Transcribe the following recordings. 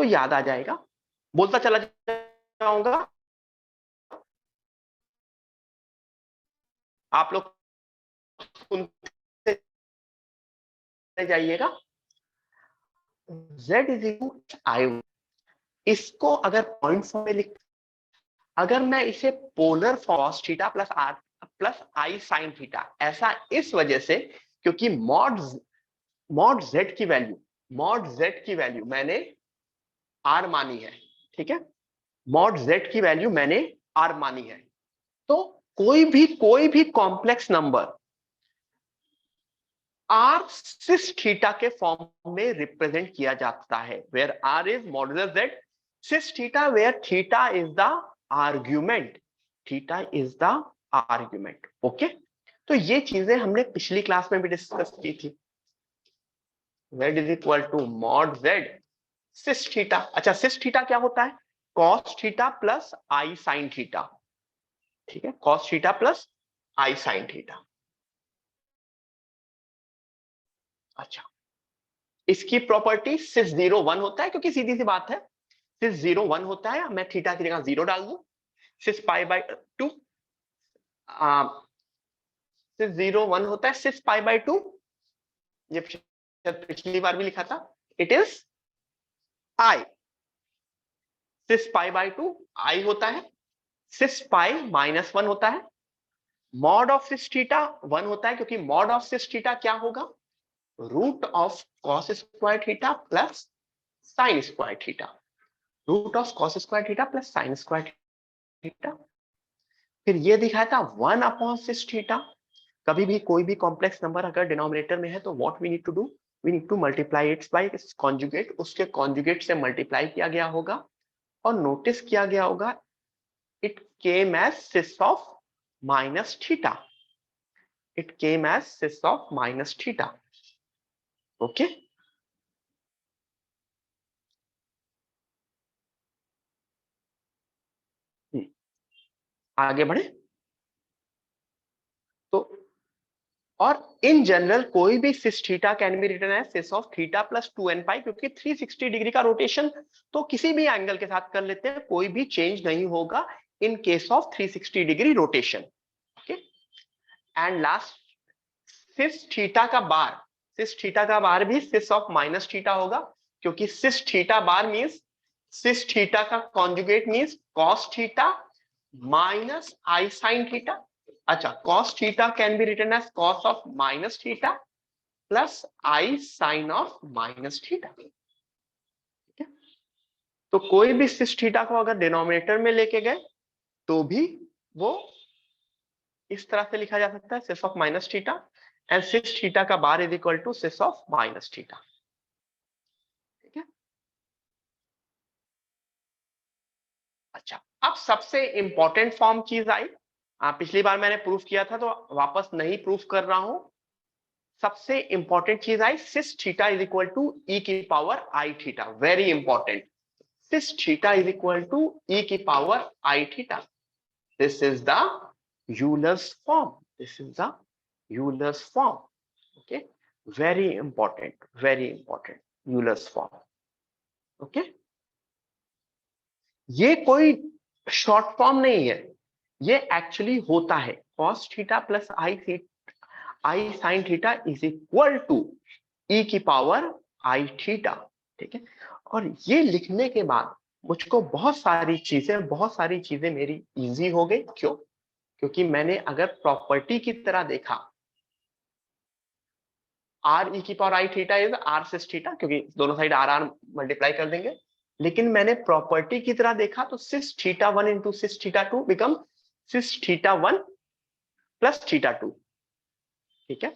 तो याद आ जाएगा, बोलता चला जाऊंगा, आप लोग सुनते जाइएगा। z इज इक्वल आई, इसको अगर पॉइंट फॉर्म में लिख, अगर मैं इसे polar cos theta plus R plus आई साइन थीटा, ऐसा इस वजह से क्योंकि मॉड z की वैल्यू मैंने r मानी है, ठीक है, मॉड z की वैल्यू मैंने r मानी है। तो कोई भी complex number r cis theta के फॉर्म में रिप्रेजेंट किया जाता है, where r is modulus z cis theta, where theta is the argument, theta is the argument. Okay, तो ये चीजें हमने पिछली क्लास में भी डिस्कस की थी। z is equal to mod z cis theta. अच्छा, सिस थीटा क्या होता है? कॉस थीटा प्लस आई साइन थीटा, ठीक है, कॉस थीटा प्लस आई साइन थीटा। अच्छा, इसकी प्रॉपर्टी सिस 0 1 होता है, क्योंकि सीधी सी बात है, सिस 0 1 होता है, मैं थीटा की जगह 0 डाल दूं, सिस पाई बाय 2, सिस 0 1 होता है, सिस पाई बाय 2, ये पिछली बार भी लिखा था, it is I, cis pi by 2 I होता है, सिस पाई -1 होता है, मॉड ऑफ सिस थीटा 1 होता है, क्योंकि मॉड ऑफ सिस थीटा क्या होगा? Root of cos square theta plus sine square theta, root of cos square theta plus sine square theta. फिर ये दिखाया था 1 अपॉन सिस थीटा। कभी भी कोई भी कॉम्प्लेक्स नंबर अगर डिनोमिनेटर में है तो what we need to do, we need to multiply its by its conjugate, उसके कॉन्जुगेट से मल्टीप्लाई किया गया होगा और नोटिस किया गया होगा it came as cis of minus theta, it came as cis of minus theta. Okay, आगे बढ़े तो, और इन जनरल कोई भी cis theta can be written as cis of theta plus 2n pi, क्योंकि 360 डिग्री का रोटेशन तो किसी भी एंगल के साथ कर लेते हैं, कोई भी चेंज नहीं होगा in case of 360 degree rotation. Okay, and last cis theta का बार, सिस थीटा का बार भी सिस ऑफ माइनस थीटा होगा, क्योंकि cis theta bar means cis theta का conjugate means cos theta minus i sine theta. अच्छा, cos theta can be written as cos of minus theta plus I sine of minus theta. ठीक है, तो कोई भी cis theta को अगर denominator में लेके गए तो भी वो इस तरह से लिखा जा सकता है, cis of minus theta, and cis theta का bar is equal to cis of minus theta. ठीक है, अच्छा, अब सबसे इंपॉर्टेंट फॉर्म चीज आई, पिछली बार मैंने प्रूफ किया था तो वापस नहीं प्रूफ कर रहा हूं। सबसे इंपॉर्टेंट चीज आई, cis theta is equal to e की power I theta, very important, cis theta is equal to e की power I theta, this is the Euler's form, this is the Euler's form. Okay, very important Euler's form. Okay, ये कोई short form नहीं है, ये actually होता है, cos theta plus I sine theta is equal to e की power आई theta. ठीक है, और ये लिखने के बाद मुझको बहुत सारी चीजें मेरी इजी हो गई। क्यों? क्योंकि मैंने अगर प्रॉपर्टी की तरह देखा, आर ई की power I theta is R cis theta, क्योंकि दोनों साइड आर आर मल्टीप्लाई कर देंगे, लेकिन मैंने प्रॉपर्टी की तरह देखा तो सिस थीटा 1 इंटू सिस theta 2 become cis theta 1 plus theta 2। ठीक है,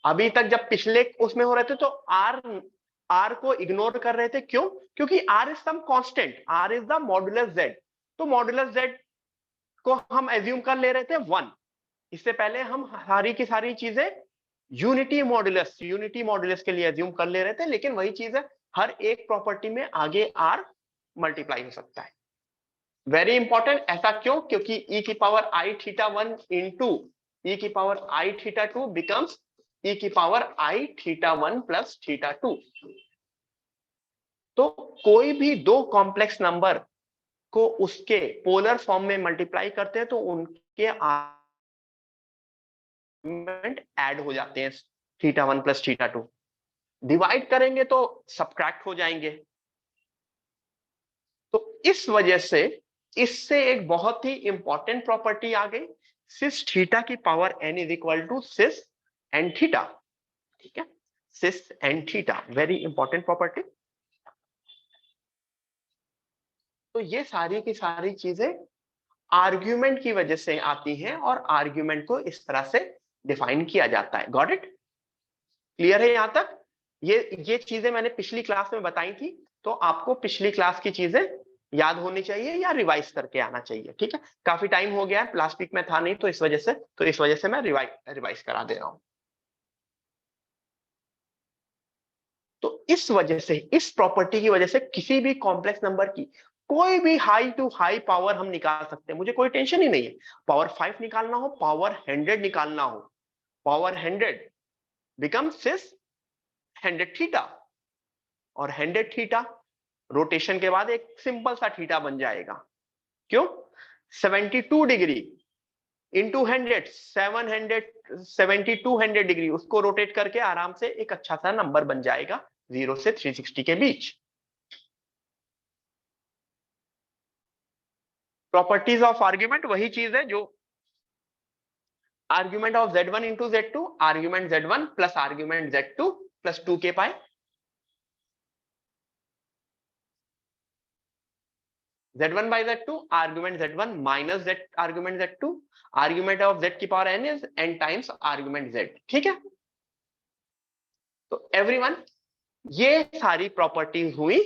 अभी तक जब पिछले उसमें हो रहे थे तो आर को इग्नोर कर रहे थे, क्यों? क्योंकि R is some constant, R is the modulus Z, तो मॉडुलस जेड को हम एज्यूम कर ले रहे थे 1। इससे पहले हम सारी की सारी चीजें यूनिटी मॉडुलस के लिए एज्यूम कर ले रहे थे, लेकिन वही चीज है, हर एक प्रॉपर्टी में आगे आर मल्टीप्लाई हो सकता है। वेरी इंपॉर्टेंट, ऐसा क्यों? क्योंकि ई की पावर आई थीटा 1 इंटू ई की पावर आई थीटा 2 बिकम्स ई की पावर आई थीटा 1 प्लस थीटा 2। तो कोई भी दो कॉम्प्लेक्स नंबर को उसके पोलर फॉर्म में मल्टीप्लाई करते हैं तो उनके आर्गुमेंट ऐड हो जाते हैं, θ1 प्लस θ2। डिवाइड करेंगे तो सब्ट्रैक्ट हो जाएंगे। तो इस वजह से इससे एक बहुत ही इंपॉर्टेंट प्रॉपर्टी आ गई, सिस थीटा की power n is equal to cis n theta. ठीक है, cis n theta, very important property. तो ये सारी की सारी चीजें आर्ग्यूमेंट की वजह से आती हैं और आर्ग्यूमेंट को इस तरह से डिफाइन किया जाता है। Got it? क्लियर है यहां तक? ये चीजें मैंने पिछली क्लास में बताई थी, तो आपको पिछली क्लास की चीजें याद होनी चाहिए या रिवाइज करके आना चाहिए। ठीक है, काफी टाइम हो गया है, लास्ट वीक में था नहीं, तो इस वजह से मैं रिवाइज करा दे रहा हूं। तो इस वजह से, इस प्रॉपर्टी की वजह से किसी भी कॉम्प्लेक्स नंबर की कोई भी हाई टू हाई पावर हम निकाल सकते हैं, मुझे कोई टेंशन ही नहीं है। पावर 5 निकालना हो, पावर 100 निकालना हो, पावर 100 बिकम सिस 100 थीटा, और 100 थीटा रोटेशन के बाद एक सिंपल सा थीटा बन जाएगा। क्यों? 72 डिग्री इंटू 100, 700 डिग्री, उसको रोटेट करके आराम से एक अच्छा सा नंबर बन जाएगा 0 से 360 के बीच। प्रॉपर्टीज ऑफ आर्ग्यूमेंट वही चीज है जो argument of z1 into z2, argument z1 plus argument z2 plus 2 के पाए, z1 by z2, argument z1 minus z argument z2, argument of z की power n is n times argument z। ठीक है, तो एवरीवन, ये सारी properties हुई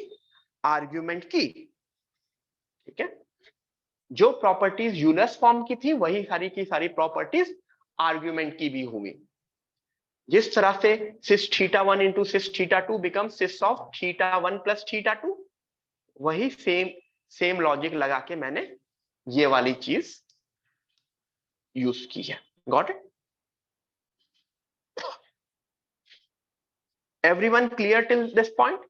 argument की। ठीक है, जो प्रॉपर्टीज यूलर्स फॉर्म की थी वही सारी की सारी प्रॉपर्टीज आर्ग्यूमेंट की भी हुई। जिस तरह से cis θ1 into cis θ2 become cis of θ1 plus θ2, वही सेम लॉजिक लगा के मैंने ये वाली चीज यूज की है। Got it? Everyone clear till this point?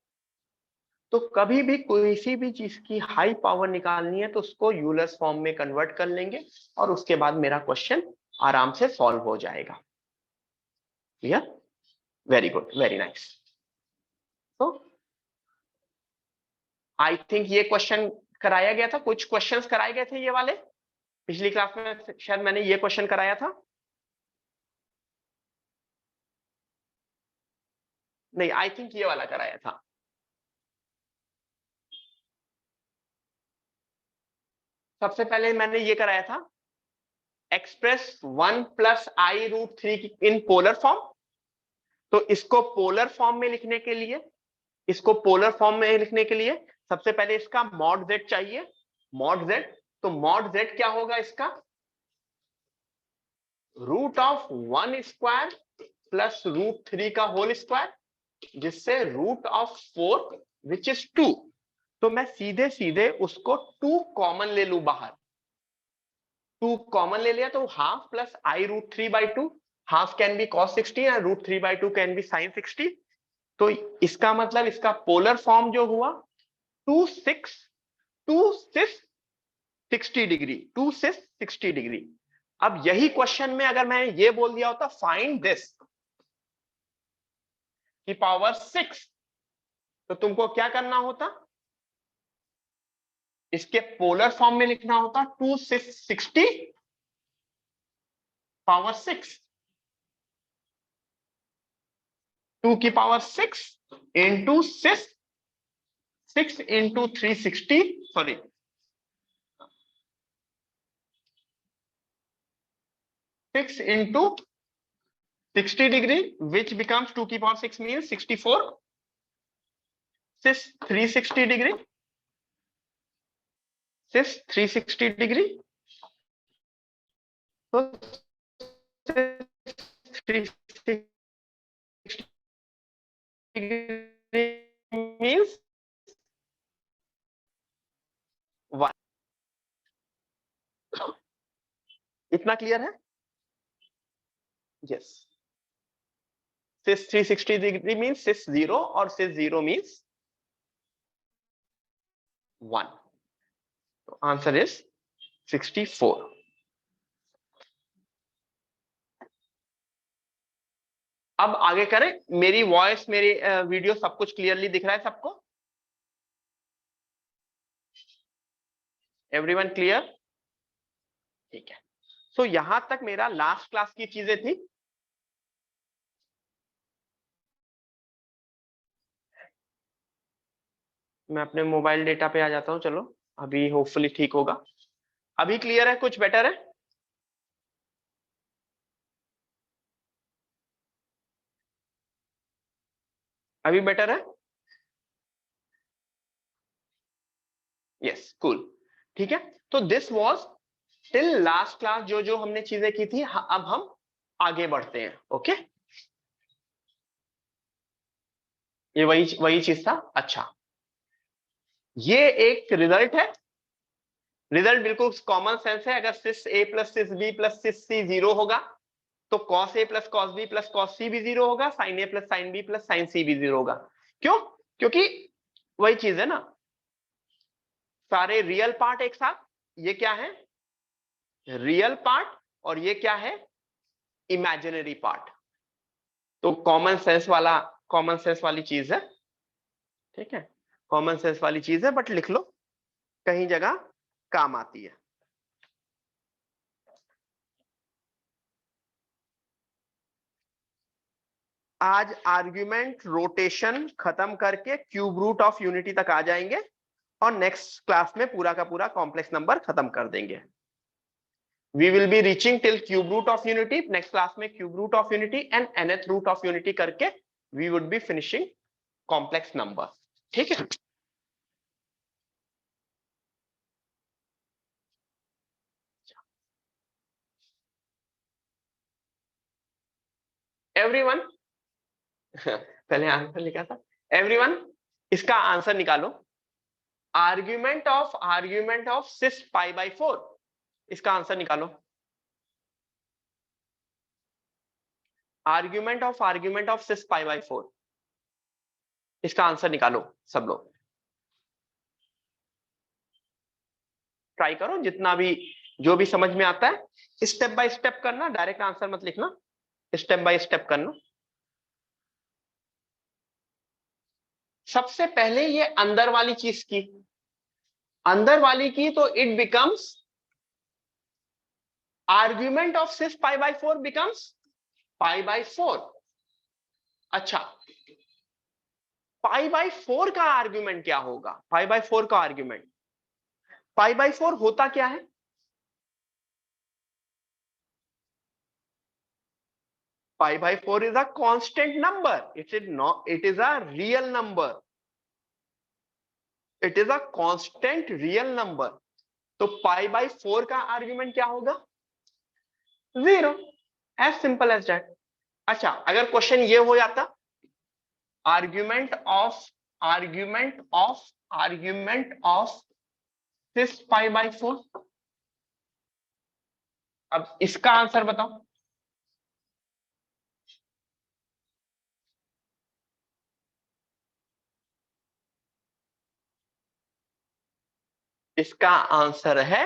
तो कभी भी किसी भी चीज की हाई पावर निकालनी है तो उसको यूलर्स फॉर्म में कन्वर्ट कर लेंगे और उसके बाद मेरा क्वेश्चन आराम से सॉल्व हो जाएगा। Clear? Very good, very nice. तो आई थिंक ये क्वेश्चन कराया गया था, कुछ क्वेश्चंस कराए गए थे ये वाले पिछली क्लास में, शायद मैंने ये क्वेश्चन कराया था। नहीं, आई थिंक ये वाला कराया था। सबसे पहले मैंने ये कराया था, express 1 plus I root 3 in polar form. तो इसको पोलर फॉर्म में लिखने के लिए, इसको पोलर फॉर्म में लिखने के लिए सबसे पहले इसका मॉड z चाहिए, मॉड z। तो मॉड z क्या होगा इसका? Root of 1 square plus root 3 का होल स्क्वायर, जिससे रूट ऑफ 4 विच इज 2। तो मैं सीधे सीधे उसको 2 कॉमन ले लू बाहर, 2 कॉमन ले लिया तो half plus I root 3 by 2, half can be cos 60 and root 3 by 2 can be sin 60। तो इसका मतलब इसका पोलर फॉर्म जो हुआ 2 6 60 डिग्री, 2 से 60 डिग्री। अब यही क्वेश्चन में अगर मैं ये बोल दिया होता फाइंड दिस की पावर 6, तो तुमको क्या करना होता? इसके पोलर फॉर्म में लिखना होता 2 से 60 पावर 6, 2 की power 6 into 6 into 360, sorry 6 into 60 degree which becomes 2 की पावर 6 means 64, 360 डिग्री, 360 डिग्री। तो 360 डिग्री means 1। इतना क्लियर है? यस। सिस 360 डिग्री मीन्स सिस 0 और सिस 0 मीन्स 1। तो आंसर इज 64। अब आगे करें। मेरी वॉइस, मेरी वीडियो सब कुछ क्लियरली दिख रहा है सबको? Everyone clear? ठीक है। सो यहां तक मेरा लास्ट क्लास की चीजें थी। मैं अपने मोबाइल डेटा पे आ जाता हूं। चलो अभी होपफुली ठीक होगा। अभी क्लियर है? कुछ बेटर है? अभी बेटर है? Yes, cool. ठीक है। तो this was till last class, जो जो हमने चीजें की थी। अब हम आगे बढ़ते हैं। ओके, ये वही वही चीज था। अच्छा, ये एक रिजल्ट है। रिजल्ट बिल्कुल कॉमन सेंस है। अगर cis a plus cis b plus cis c 0 होगा तो cos a plus cos b plus cos c भी 0 होगा, sine a plus sine b plus sine c भी 0 होगा। क्यों? क्योंकि वही चीज है ना, सारे रियल पार्ट एक साथ। ये क्या है? Real part. और ये क्या है? Imaginary part. तो कॉमन सेंस वाली चीज है। ठीक है, कॉमन सेंस वाली चीज है, बट लिख लो, कहीं जगह काम आती है। आज आर्ग्यूमेंट रोटेशन खत्म करके क्यूब रूट ऑफ यूनिटी तक आ जाएंगे और नेक्स्ट क्लास में पूरा का पूरा कॉम्प्लेक्स नंबर खत्म कर देंगे। We will be reaching till cube root of unity. Next class में cube root of unity and nth root of unity करके we would be finishing complex number. ठीक है। एवरीवन पहले आंसर लिखा था। एवरीवन, इसका आंसर निकालो। Argument of cis pi by 4, इसका आंसर निकालो। Argument of cis pi by 4, इसका आंसर निकालो सब लोग। ट्राई करो जितना भी, जो भी समझ में आता है। स्टेप बाय स्टेप करना, डायरेक्ट आंसर मत लिखना, स्टेप बाय स्टेप करना। सबसे पहले ये अंदर वाली चीज की, अंदर वाली की, तो it becomes argument of cis pi by 4 becomes pi by 4। अच्छा, पाई बाई 4 का आर्ग्यूमेंट क्या होगा? पाई बाई 4 का आर्ग्यूमेंट, पाई बाई 4 होता क्या है? Pi by 4 is a constant number. It is a real number. It is a constant real number. तो pi by 4 का आर्ग्यूमेंट क्या होगा? 0। As simple as that. अच्छा, अगर क्वेश्चन ये हो जाता, argument of argument of argument of cis pi by 4, अब इसका आंसर बताओ। इसका आंसर है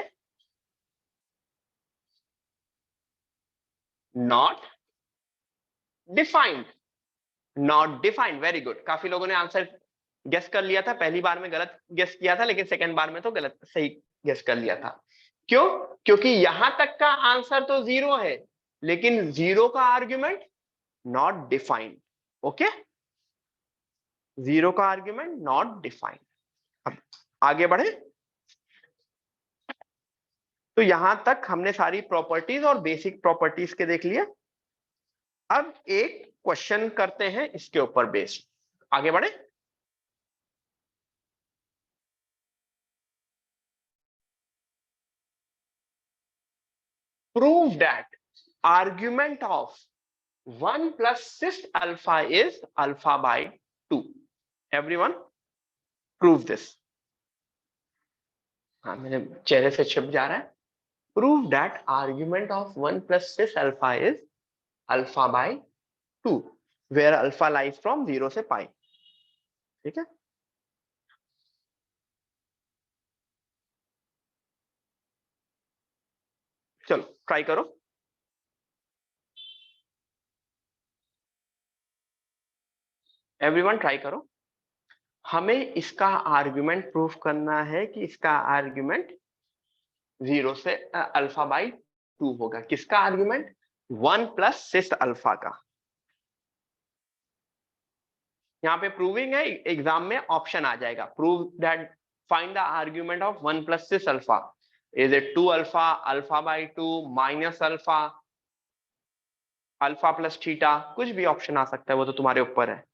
not defined. Not defined, very good. काफी लोगों ने आंसर गेस कर लिया था। पहली बार में गलत गेस किया था, लेकिन सेकंड बार में तो गलत सही गेस कर लिया था। क्यों? क्योंकि यहां तक का आंसर तो 0 है, लेकिन 0 का आर्ग्यूमेंट नॉट डिफाइंड। ओके, 0 का आर्ग्यूमेंट नॉट डिफाइंड। अब आगे बढ़े। तो यहां तक हमने सारी प्रॉपर्टीज और बेसिक प्रॉपर्टीज के देख लिए। अब एक क्वेश्चन करते हैं इसके ऊपर बेस्ड। आगे बढ़े। Prove that argument of 1 plus cis alpha is alpha by 2. Everyone, prove this. हाँ, मेरे चेहरे से छिप जा रहा है। Prove that argument of 1 plus cis alpha is alpha by 2, where alpha lies from 0 से pi. ठीक है। चलो ट्राई करो। एवरीवन ट्राई करो। हमें इसका आर्गुमेंट प्रूफ करना है कि इसका आर्गुमेंट 0 से अल्फा बाई 2 होगा। किसका आर्गुमेंट? 1 प्लस सिस अल्फा का। यहाँ पे प्रूविंग है, एग्जाम में ऑप्शन आ जाएगा, prove that find the argument of 1 plus cis alpha. Is it 2 alpha, alpha by 2, minus alpha, alpha plus theta? कुछ भी ऑप्शन आ सकता है, वो तो तुम्हारे ऊपर है।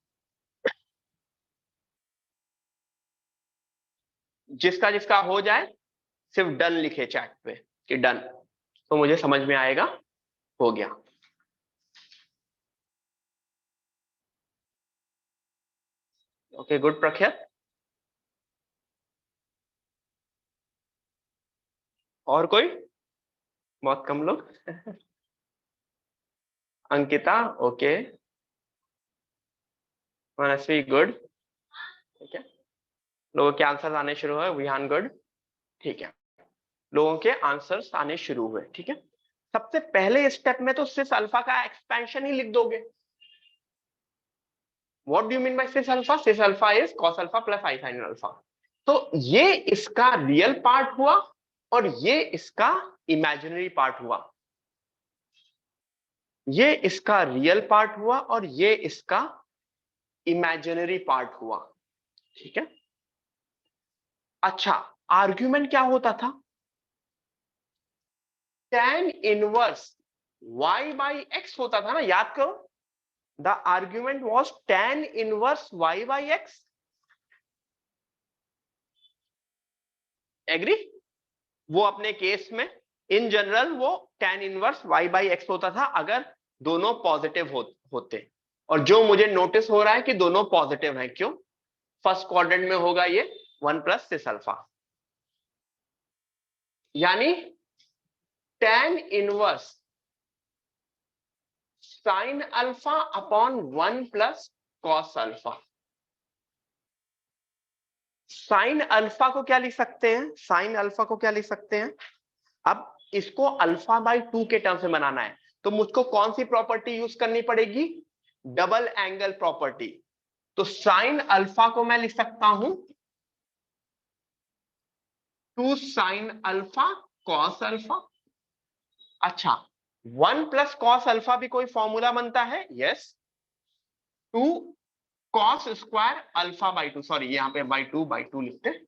जिसका जिसका हो जाए सिर्फ डन लिखे चैट पे कि डन, तो मुझे समझ में आएगा हो गया। ओके गुड प्रख्यात। और कोई? बहुत कम लोग। अंकिता ओके, मनस्वी गुड, ठीक है। लोगों के आंसर आने शुरू हुए। विहान गुड, ठीक है। लोगों के आंसर्स आने शुरू हुए, ठीक है। सबसे पहले स्टेप में तो सिस अल्फा का एक्सपेंशन ही लिख दोगे। What do you mean by cis alpha? Cis alpha is cos alpha plus I sine alpha. तो ये इसका रियल पार्ट हुआ और ये इसका इमेजिनरी पार्ट हुआ। ये इसका रियल पार्ट हुआ और ये इसका इमेजिनरी पार्ट हुआ, ठीक है। अच्छा, आर्ग्यूमेंट क्या होता था? tan inverse y by x होता था ना, याद करो। The argument was tan inverse y by x। Agree? वो अपने केस में इन जनरल वो tan inverse y by X होता था अगर दोनों पॉजिटिव होते। और जो मुझे नोटिस हो रहा है कि दोनों पॉजिटिव हैं, क्यों? फर्स्ट क्वाड्रेंट में होगा ये 1 प्लस सिस अल्फा, यानी tan inverse sine alpha upon 1 plus cos alpha. Sine alpha को क्या लिख सकते हैं? साइन अल्फा को क्या लिख सकते हैं? अब इसको अल्फा बाई 2 के टर्म से बनाना है, तो मुझको कौन सी प्रॉपर्टी यूज करनी पड़ेगी? Double angle property. तो साइन अल्फा को मैं लिख सकता हूं 2 साइन अल्फा कॉस अल्फा। अच्छा, 1 प्लस कॉस अल्फा भी कोई फॉर्मूला बनता है? Yes, 2 cos square alpha by 2, sorry यहाँ पे बाई 2 लिखते,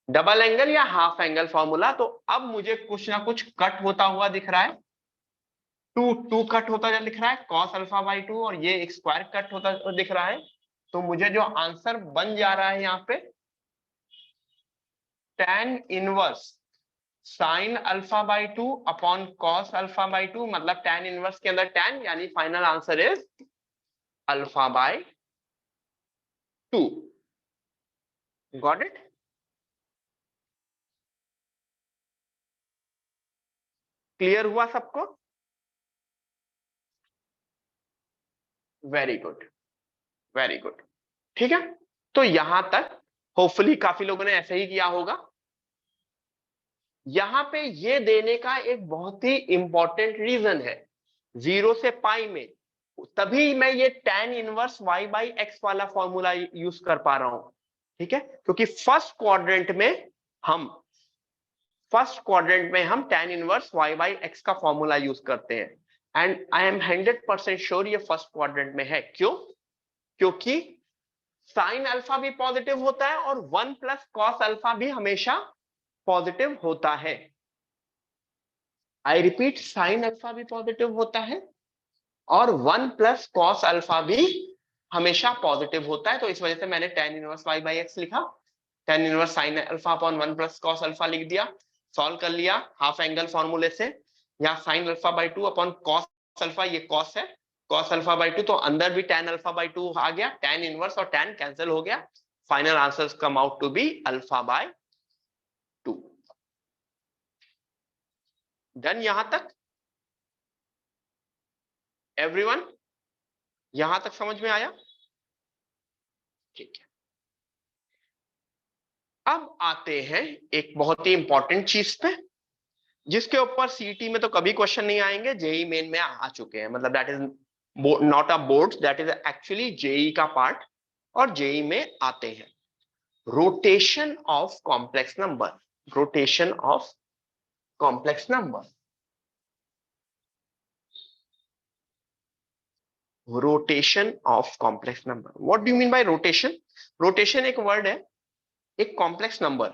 डबल एंगल या हाफ एंगल फॉर्मूला। तो अब मुझे कुछ ना कुछ कट होता हुआ दिख रहा है। 2 कट होता जा लिख रहा है कॉस अल्फा बाई 2, और ये एक स्क्वायर कट होता दिख रहा है। तो मुझे जो आंसर बन जा रहा है यहाँ पे tan inverse sine alpha by 2 upon cos alpha by 2, मतलब tan इनवर्स के अंदर tan, यानी final answer is alpha by 2। Got it? Clear हुआ सबको? वेरी गुड, वेरी गुड, ठीक है। तो यहां तक होपफुली काफी लोगों ने ऐसे ही किया होगा। यहां पे ये देने का एक बहुत ही इंपॉर्टेंट रीजन है, 0 से पाई में तभी मैं ये tan inverse y by x वाला फॉर्मूला यूज कर पा रहा हूं, ठीक है, क्योंकि फर्स्ट क्वाड्रेंट में हम tan inverse y by x का फॉर्मूला यूज करते हैं। एंड आई एम 100% श्योर ये फर्स्ट क्वाड्रेंट में है। क्यों? क्योंकि साइन अल्फा भी पॉजिटिव होता है और 1 प्लस कॉस अल्फा भी हमेशा पॉजिटिव होता है। आई रिपीट, साइन अल्फा भी पॉजिटिव होता है और 1 प्लस कॉस अल्फा भी हमेशा पॉजिटिव होता है। तो इस वजह से मैंने tan inverse y by x लिखा, tan inverse sine alpha upon 1 plus cos alpha लिख दिया, सॉल्व कर लिया हाफ एंगल फॉर्मूले से। यहाँ sine alpha by 2 upon cos alpha, ये कॉस है, कॉस अल्फा बाई 2, तो अंदर भी tan अल्फा बाई 2 आ गया, tan इनवर्स और tan कैंसिल हो गया, final answer come out to be alpha by 2। Done यहां तक? एवरीवन यहां तक समझ में आया? ठीक है। अब आते हैं एक बहुत ही इंपॉर्टेंट चीज पे, जिसके ऊपर सीईटी में तो कभी क्वेश्चन नहीं आएंगे, जेई मेन में आ चुके हैं, मतलब that is not a board, that is actually JEE का पार्ट, और जेई में आते हैं। Rotation of complex number, rotation of complex number, rotation of complex number. What do you mean by rotation? Rotation एक वर्ड है, एक complex number,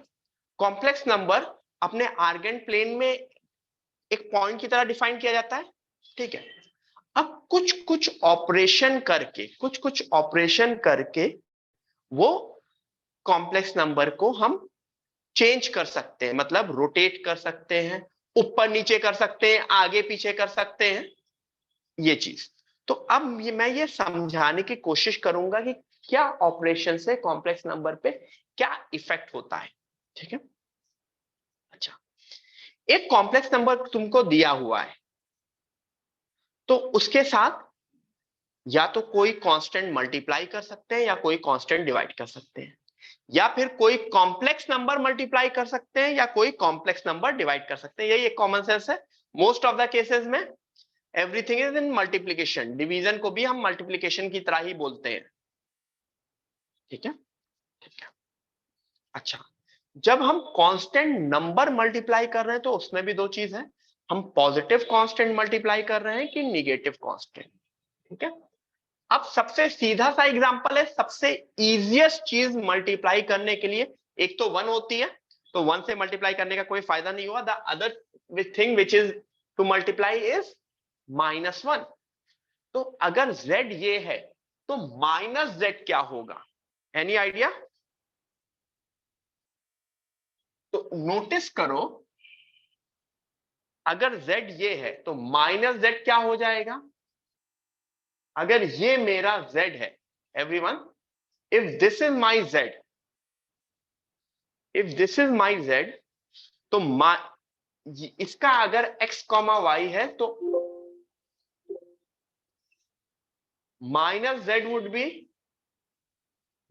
complex number अपने Argand plane में एक पॉइंट की तरह डिफाइन किया जाता है, ठीक है। अब कुछ कुछ ऑपरेशन करके, कुछ कुछ ऑपरेशन करके वो कॉम्प्लेक्स नंबर को हम चेंज कर सकते हैं, मतलब रोटेट कर सकते हैं, ऊपर नीचे कर सकते हैं, आगे पीछे कर सकते हैं, ये चीज। तो अब मैं ये समझाने की कोशिश करूंगा कि क्या ऑपरेशन से कॉम्प्लेक्स नंबर पे क्या इफेक्ट होता है, ठीक है। अच्छा, एक कॉम्प्लेक्स नंबर तुमको दिया हुआ है, तो उसके साथ या तो कोई कांस्टेंट मल्टीप्लाई कर सकते हैं या कोई कांस्टेंट डिवाइड कर सकते हैं, या फिर कोई कॉम्प्लेक्स नंबर मल्टीप्लाई कर सकते हैं या कोई कॉम्प्लेक्स नंबर डिवाइड कर सकते हैं। यही एक कॉमन सेंस है। मोस्ट ऑफ द केसेस में everything is in multiplication, division को भी हम मल्टीप्लीकेशन की तरह ही बोलते हैं, ठीक है, ठीक है। अच्छा, जब हम कांस्टेंट नंबर मल्टीप्लाई कर रहे हैं तो उसमें भी दो चीज है, हम पॉजिटिव कांस्टेंट मल्टीप्लाई कर रहे हैं कि निगेटिव कांस्टेंट, ठीक है। अब सबसे सीधा सा एग्जांपल है, सबसे इजीएस्ट चीज मल्टीप्लाई करने के लिए, एक तो 1 होती है, तो 1 से मल्टीप्लाई करने का कोई फायदा नहीं हुआ। The other thing which is to multiply is -1। तो अगर z ये है तो -z क्या होगा? Any idea? तो नोटिस करो, अगर z ये है तो -z क्या हो जाएगा? अगर ये मेरा z है, everyone, if this is my z, if this is my z, तो इसका अगर x, y है तो -z would be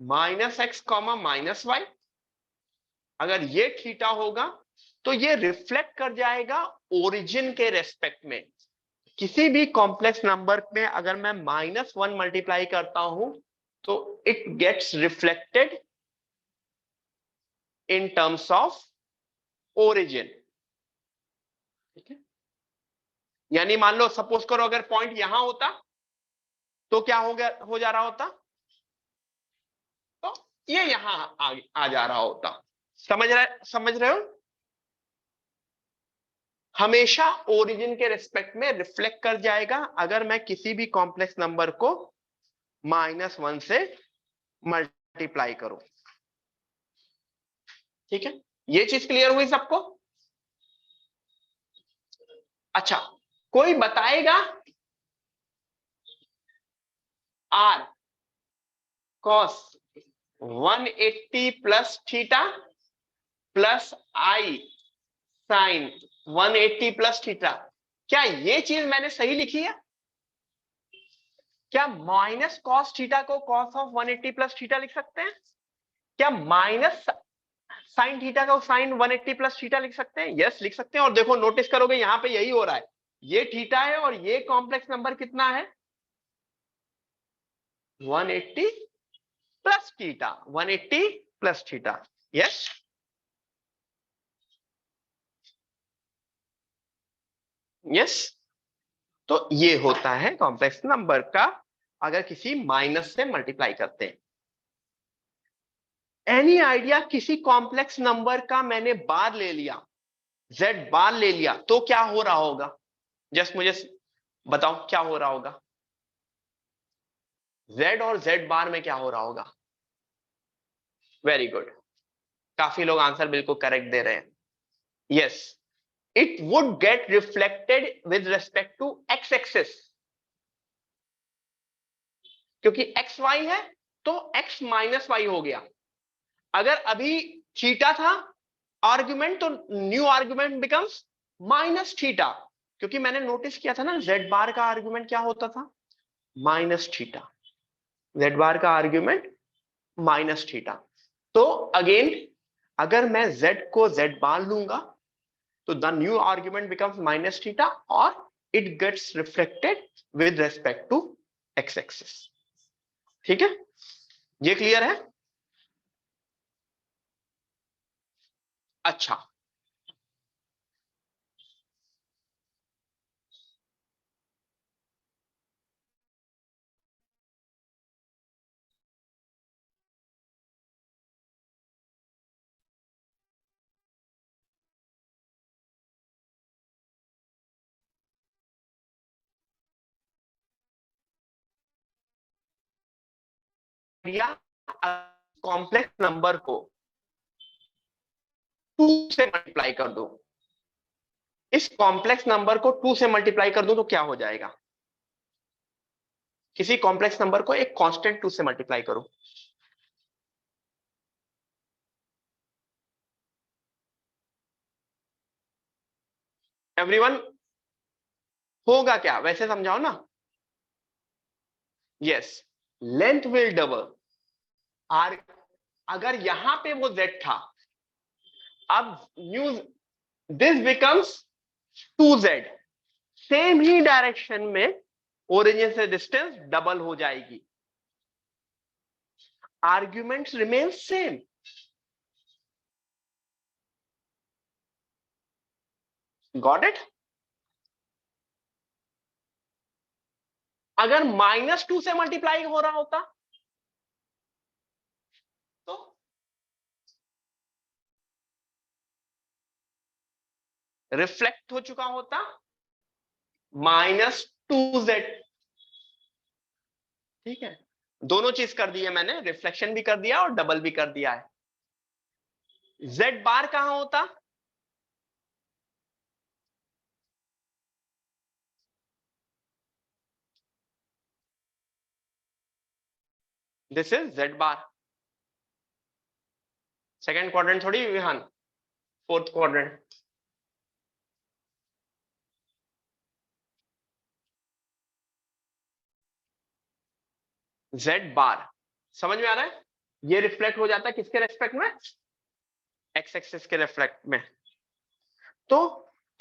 -x, -y। अगर ये थीटा होगा तो ये रिफ्लेक्ट कर जाएगा ओरिजिन के रेस्पेक्ट में। किसी भी कॉम्प्लेक्स नंबर में अगर मैं -1 मल्टीप्लाई करता हूं तो it gets reflected in terms of origin, ठीक है। यानी मान लो, सपोज करो अगर पॉइंट यहां होता तो क्या हो जा रहा होता, तो ये यहां आ जा रहा होता। समझ रहे हो? हमेशा ओरिजिन के रिस्पेक्ट में रिफ्लेक्ट कर जाएगा अगर मैं किसी भी कॉम्प्लेक्स नंबर को -1 से मल्टीप्लाई करूं, ठीक है। ये चीज क्लियर हुई सबको? अच्छा, कोई बताएगा r cos 180 plus theta plus i sin 180 plus theta, क्या ये चीज मैंने सही लिखी है? क्या माइनस कॉस थीटा को कॉस ऑफ 180 प्लस थीटा लिख सकते हैं? क्या माइनस साइन थीटा को साइन 180 प्लस थीटा लिख सकते हैं? यस, लिख सकते हैं। और देखो, नोटिस करोगे यहां पे यही हो रहा है, ये थीटा है और ये कॉम्प्लेक्स नंबर कितना है? 180 plus theta, 180 plus theta. Yes, yes. तो ये होता है कॉम्प्लेक्स नंबर का अगर किसी माइनस से मल्टीप्लाई करते हैं। एनी आइडिया, किसी कॉम्प्लेक्स नंबर का मैंने बार ले लिया, z बार ले लिया, तो क्या हो रहा होगा? जस्ट मुझे बताओ क्या हो रहा होगा? z और z बार में क्या हो रहा होगा? वेरी गुड, काफी लोग आंसर बिल्कुल करेक्ट दे रहे हैं। Yes, it would get reflected with respect to x axis, क्योंकि x y है तो x माइनस वाई हो गया। अगर अभी थीटा था आर्गुमेंट, तो new argument becomes minus theta, क्योंकि मैंने नोटिस किया था ना, z बार का आर्गुमेंट क्या होता था? Minus theta. z बार का आर्गुमेंट माइनस थीटा। तो अगेन, अगर मैं z को z बार लूंगा तो the new argument becomes minus theta और it gets reflected with respect to x axis. ठीक है, ये क्लियर है? अच्छा, कॉम्प्लेक्स नंबर को 2 से मल्टीप्लाई कर दो, इस कॉम्प्लेक्स नंबर को 2 से मल्टीप्लाई कर दो तो क्या हो जाएगा? किसी कॉम्प्लेक्स नंबर को एक कांस्टेंट 2 से मल्टीप्लाई करो, एवरीवन होगा क्या? वैसे समझाओ ना। Yes, length will double. आर अगर यहां पे वो z था, अब new this becomes 2z, same ही डायरेक्शन में ओरिजिन से डिस्टेंस डबल हो जाएगी, arguments remain same. Got it? अगर -2 से मल्टीप्लाई हो रहा होता तो रिफ्लेक्ट हो चुका होता -2z। ठीक है, दोनों चीज कर दी है मैंने, रिफ्लेक्शन भी कर दिया और डबल भी कर दिया है। z बार कहां होता? This is z bar. Second quadrant थोड़ी विहान, फोर्थ क्वाड्रेंट। z बार समझ में आ रहा है? ये रिफ्लेक्ट हो जाता है किसके रेस्पेक्ट में? एक्स एक्सिस के रिफ्लेक्ट में। तो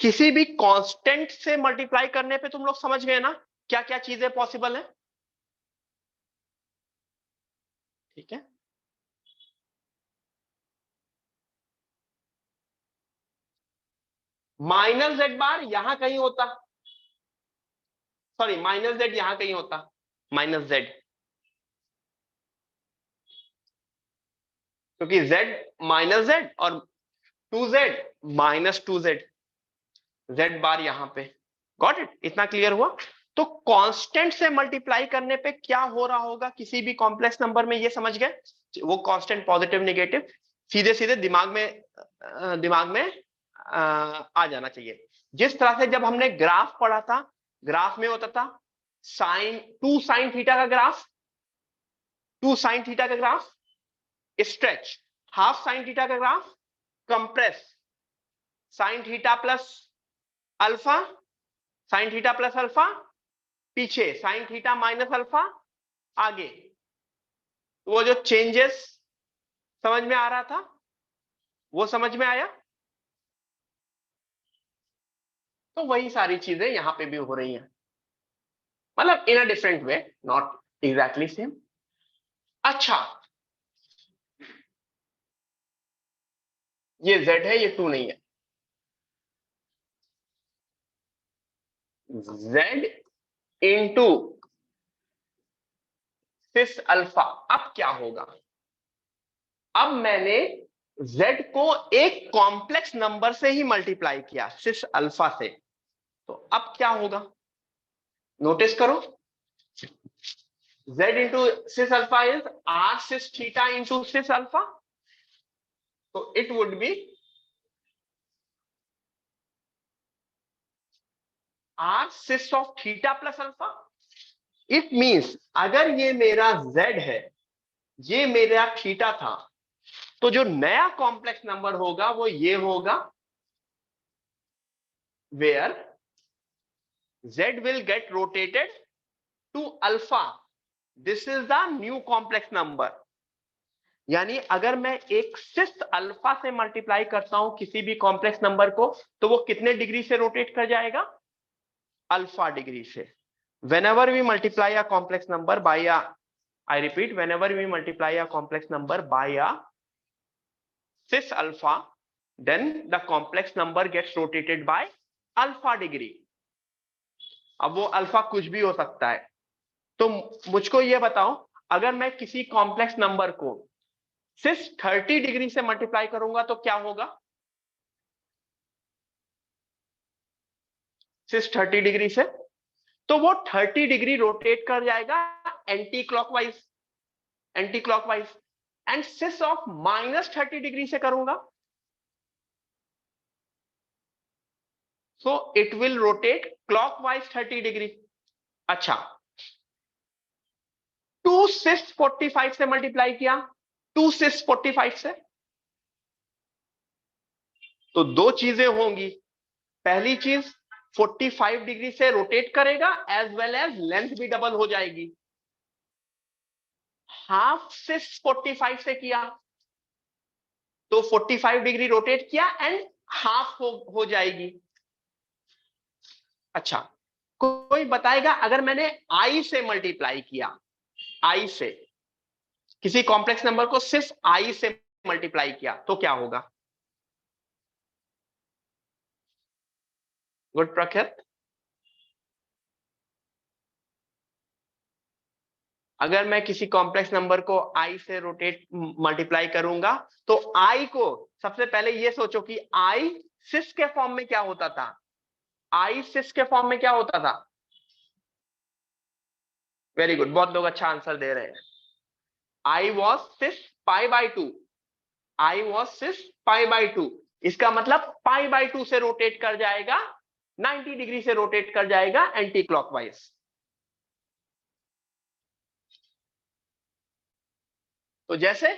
किसी भी कांस्टेंट से मल्टीप्लाई करने पे तुम लोग समझ गए ना क्या क्या चीजें पॉसिबल है? ठीक है, -z बार यहां कहीं होता, सॉरी -z यहां कहीं होता, -z, क्योंकि z -z और 2z -2z, z बार यहां पे। Got it? इतना क्लियर हुआ? तो कांस्टेंट से मल्टीप्लाई करने पे क्या हो रहा होगा किसी भी कॉम्प्लेक्स नंबर में, ये समझ गए? वो कांस्टेंट पॉजिटिव नेगेटिव सीधे सीधे दिमाग में आ जाना चाहिए। जिस तरह से जब हमने ग्राफ पढ़ा था, ग्राफ में होता था टू साइन थीटा का ग्राफ, 2 साइन थीटा का graph stretch, half sine theta का graph compress, sine theta plus alpha, sine theta plus alpha, पीछे साइन थीटा माइनस अल्फा, आगे। वो जो चेंजेस समझ में आ रहा था वो समझ में आया? तो वही सारी चीजें यहां पे भी हो रही हैं, मतलब in a different way, not exactly same. अच्छा, ये z है, ये 2 नहीं है। z into cis alpha. अब क्या होगा? अब मैंने z को एक कॉम्प्लेक्स नंबर से ही मल्टीप्लाई किया, सिस अल्फा से, तो अब क्या होगा? नोटिस करो, z into cis alpha is r cis theta into cis alpha, तो it would be r cis of theta plus alpha. It means अगर ये मेरा z है, ये मेरा थीटा था, तो जो नया कॉम्प्लेक्स नंबर होगा वो ये होगा, where z will get rotated to alpha, this is the new complex number। यानी अगर मैं एक सिस अल्फा से मल्टीप्लाई करता हूं किसी भी कॉम्प्लेक्स नंबर को, तो वो कितने डिग्री से रोटेट कर जाएगा? अल्फा डिग्री से। whenever we multiply a complex number by a, I repeat, whenever we multiply a complex number by a cis alpha, then the complex number gets rotated by alpha degree. अब वो alpha कुछ भी हो सकता है। तो मुझको ये बताओ, अगर मैं किसी कॉम्प्लेक्स नंबर को सिर्फ 30 डिग्री से मल्टीप्लाई करूंगा तो क्या होगा? सिर्फ 30 डिग्री से, तो वो 30 डिग्री रोटेट कर जाएगा anti clockwise, anti clockwise. And cis of -30 degree से करूंगा, so it will rotate clockwise 30 degree. अच्छा, 2 सिस 45 से मल्टीप्लाई किया, 2 सिस 45 से, तो दो चीजें होंगी। पहली चीज, 45 डिग्री से रोटेट करेगा, एज वेल एज लेंथ भी डबल हो जाएगी। हाफ सिस 45 से किया तो 45 डिग्री रोटेट किया एंड हाफ हो जाएगी। अच्छा, कोई बताएगा अगर मैंने आई से मल्टीप्लाई किया, आई से किसी कॉम्प्लेक्स नंबर को सिर्फ आई से मल्टीप्लाई किया तो क्या होगा? गुड प्रख्यात। अगर मैं किसी कॉम्प्लेक्स नंबर को आई से रोटेट मल्टीप्लाई करूंगा, तो आई को सबसे पहले ये सोचो कि आई सिस के फॉर्म में क्या होता था? आई सिस के फॉर्म में क्या होता था? वेरी गुड, बहुत लोग अच्छा आंसर दे रहे हैं। I was cis pi by two, I was cis pi by two. इसका मतलब पाई बाई टू से रोटेट कर जाएगा, 90 डिग्री से रोटेट कर जाएगा एंटी क्लॉकवाइज। तो जैसे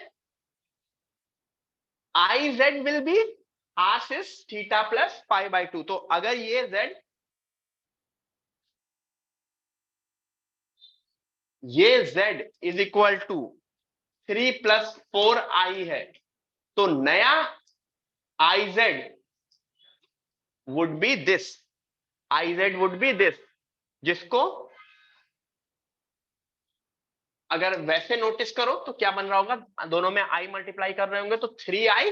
I Z will be R cis theta plus pi by two. तो अगर ये जेड, ये Z is equal to 3 plus 4 I है, तो नया I Z would be this, I Z would be this, जिसको अगर वैसे नोटिस करो तो क्या बन रहा होगा? दोनों में आई मल्टीप्लाई कर रहे होंगे तो 3i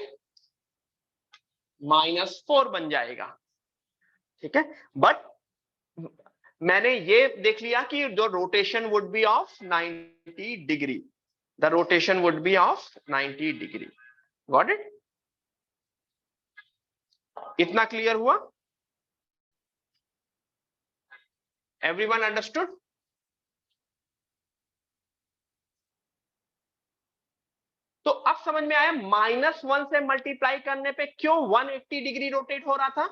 -4 बन जाएगा। ठीक है, बट मैंने ये देख लिया कि जो rotation would be of 90 degree, the rotation would be of 90 degree. Got it? इतना क्लियर हुआ? Everyone understood? तो अब समझ में आया -1 से मल्टीप्लाई करने पे क्यों 180 डिग्री रोटेट हो रहा था।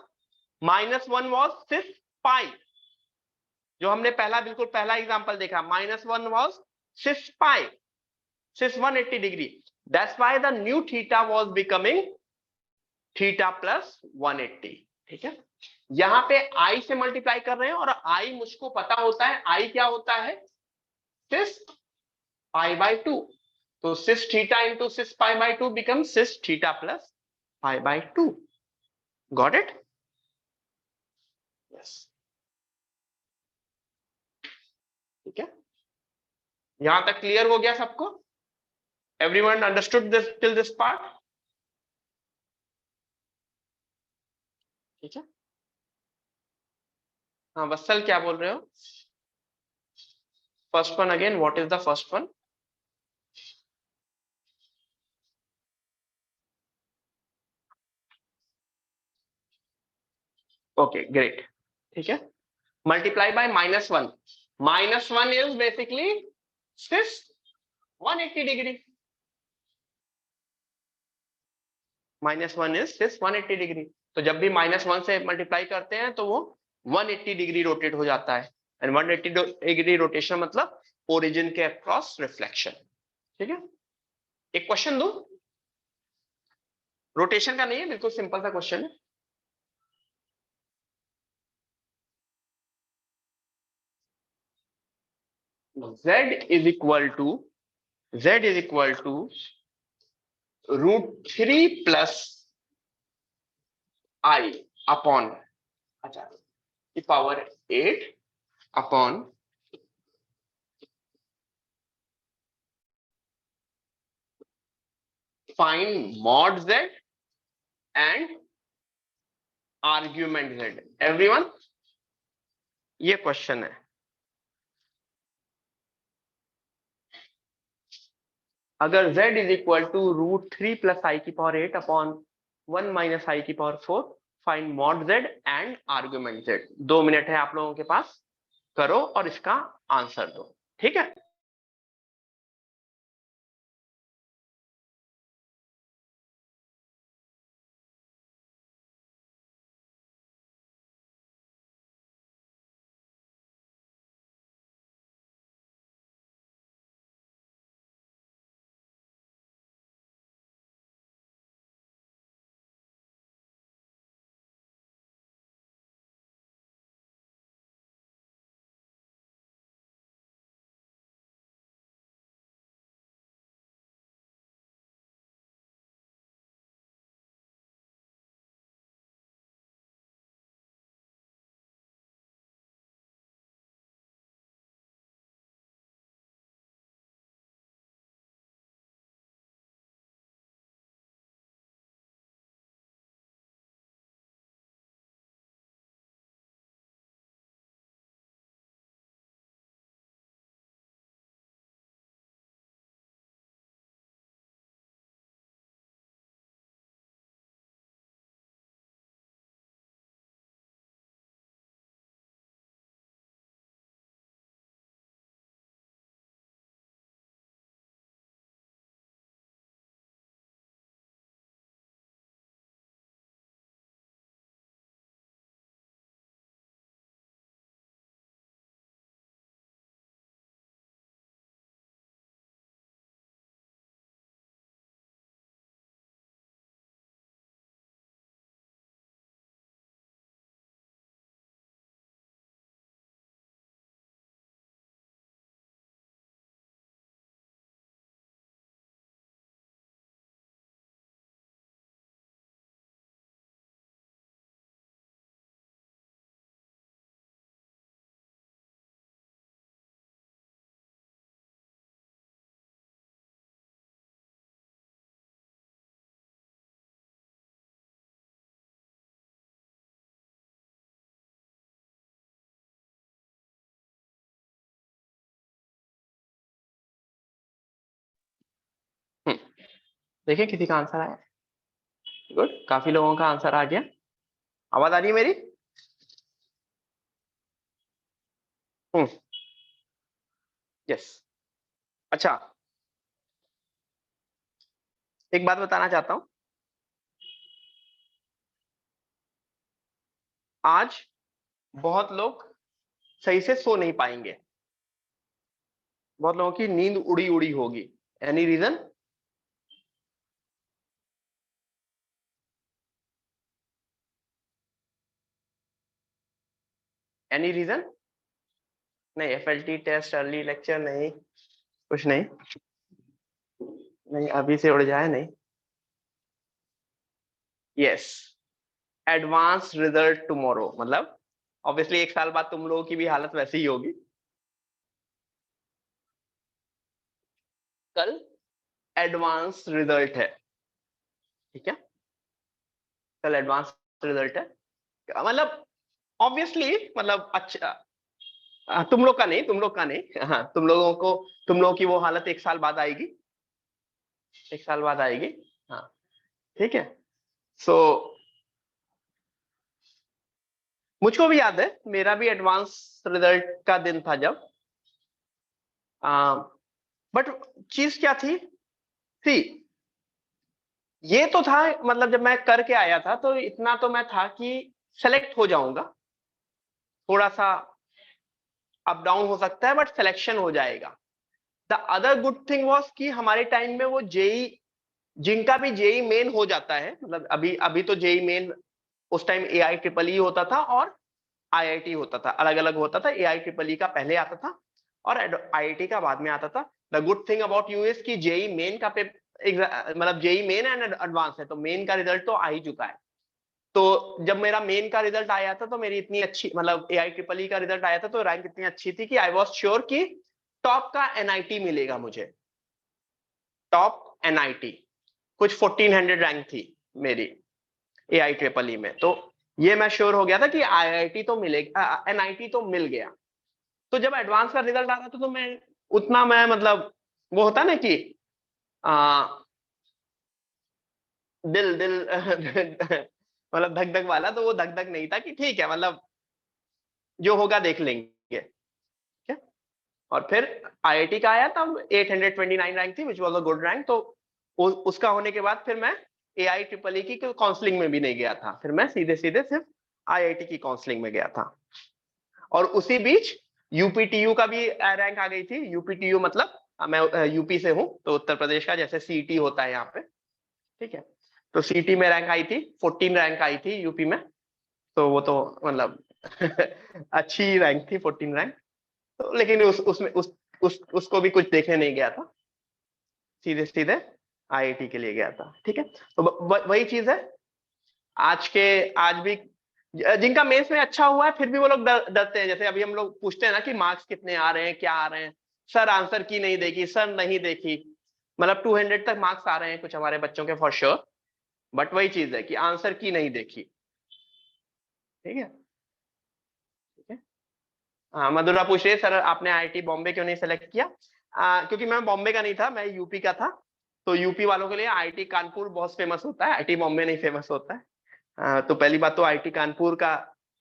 -1 वॉज सिर्फ पाई, जो हमने पहला बिल्कुल पहला एग्जांपल देखा, -1 वॉज सिर्फ पाई, सिर्फ 180 degree. That's why the new theta was becoming theta plus 180। ठीक है, यहां पे आई से मल्टीप्लाई कर रहे हैं और आई मुझको पता होता है, आई क्या होता है? सिर्फ पाई बाई टू। तो cis theta into cis pi by two become cis theta plus pi by two. Got it? Yes. ठीक है, यहां तक क्लियर हो गया सबको? Everyone understood this till this part? ठीक है, हाँ वत्सल क्या बोल रहे हो? First one again, what is the first one? Okay great. ठीक है, multiply by -1, -1 is basically cis 180 degree, -1 is cis 180 degree. तो जब भी -1 से मल्टीप्लाई करते हैं तो वो 180 डिग्री रोटेट हो जाता है, एंड 180 डिग्री रोटेशन मतलब ओरिजिन के अक्रॉस रिफ्लेक्शन। ठीक है, एक क्वेश्चन दो, रोटेशन का नहीं है, बिल्कुल सिंपल सा क्वेश्चन है। Z is equal to √3 plus i upon, अच्छा, की power 8 upon find mod z and argument z। Everyone, ये क्वेश्चन है। अगर z is equal to √3 plus i की पावर 8 अपॉन 1 माइनस आई की power 4, find mod z and argument z। 2 minute है आप लोगों के पास, करो और इसका आंसर दो, ठीक है। देखिए किसी का आंसर आया। गुड, काफी लोगों का आंसर आ गया। आवाज आ रही है मेरी? यस। अच्छा, एक बात बताना चाहता हूं। आज बहुत लोग सही से सो नहीं पाएंगे, बहुत लोगों की नींद उड़ी उड़ी होगी। Any reason? Any reason? नहीं, एफएलटी टेस्ट, अर्ली लेक्चर, नहीं कुछ नहीं? नहीं, अभी से उड़ जाए नहीं। यस, एडवांस रिजल्ट टुमारो, मतलब ऑब्वियसली 1 साल बाद तुम लोगों की भी हालत वैसी ही होगी। कल एडवांस रिजल्ट है, ठीक है? कल एडवांस रिजल्ट है, मतलब ऑब्वियसली, मतलब अच्छा, तुम लोग का नहीं, तुम लोग का नहीं, हाँ, तुम लोगों की वो हालत 1 साल बाद आएगी, 1 साल बाद आएगी। हाँ, ठीक है। सो मुझको भी याद है, मेरा भी एडवांस रिजल्ट का दिन था जब, बट चीज क्या थी? सी, ये तो था, मतलब जब मैं करके आया था तो इतना तो मैं था कि सेलेक्ट हो जाऊंगा, थोड़ा सा अप डाउन हो सकता है बट सिलेक्शन हो जाएगा। The other good thing was कि हमारे टाइम में वो जेई, जिनका भी जेई मेन हो जाता है, मतलब अभी अभी तो जेई मेन, उस टाइम एआई ट्रिपल ई होता था और आईआईटी होता था, अलग अलग होता था। एआई ट्रिपल ई का पहले आता था और आईआईटी का बाद में आता था। The good thing about US की जेई मेन का मतलब जेई मेन एंड एडवांस है, तो मेन का रिजल्ट तो आ ही चुका है। तो जब मेरा मेन का रिजल्ट आया था तो मेरी इतनी अच्छी, मतलब AIEEE का रिजल्ट आया था तो रैंक इतनी अच्छी थी कि आई वॉज श्योर कि टॉप का NIT मिलेगा मुझे, टॉप NIT। कुछ 1400 रैंक थी मेरी AIEEE में, तो ये मैं श्योर हो गया था कि IIT तो मिलेगा, NIT तो मिल गया। तो जब एडवांस का रिजल्ट आ रहा था तो मैं उतना, मैं मतलब वो होता ना कि आ, दिल दिल मतलब धक धक वाला, तो वो धक धक नहीं था कि ठीक है, मतलब जो होगा देख लेंगे। क्या, और फिर IIT का आया तब 829 रैंक थी, which was a good rank. तो उसका होने के बाद फिर मैं AIEEE की काउंसलिंग में भी नहीं गया था, फिर मैं सीधे सीधे सिर्फ IIT की काउंसलिंग में गया था। और उसी बीच UPTU का भी रैंक आ गई थी। UPTU मतलब मैं यूपी से हूं, तो उत्तर प्रदेश का, जैसे CET होता है यहाँ पे, ठीक है। तो CET में रैंक आई थी, 14 रैंक आई थी यूपी में। तो वो तो मतलब अच्छी रैंक थी, 14 रैंक। तो लेकिन उसमें उसको भी कुछ देखने नहीं गया था, सीधे सीधे IIT के लिए गया था, ठीक है। तो वही चीज है। आज भी जिनका मेंस में अच्छा हुआ है फिर भी वो लोग डरते हैं। जैसे अभी हम लोग पूछते हैं ना कि मार्क्स कितने आ रहे हैं, क्या आ रहे हैं, सर आंसर की नहीं देखी, सर नहीं देखी। मतलब 200 तक मार्क्स आ रहे हैं कुछ हमारे बच्चों के फॉर श्योर, बट वही चीज है कि आंसर की नहीं देखी, ठीक है। ठीक है, हाँ, मधुरा पूछ रही है सर आपने IIT बॉम्बे क्यों नहीं सेलेक्ट किया। क्योंकि मैं बॉम्बे का नहीं था, मैं यूपी का था। तो यूपी वालों के लिए IIT कानपुर बहुत फेमस होता है, IIT बॉम्बे नहीं फेमस होता है। तो पहली बात तो IIT कानपुर का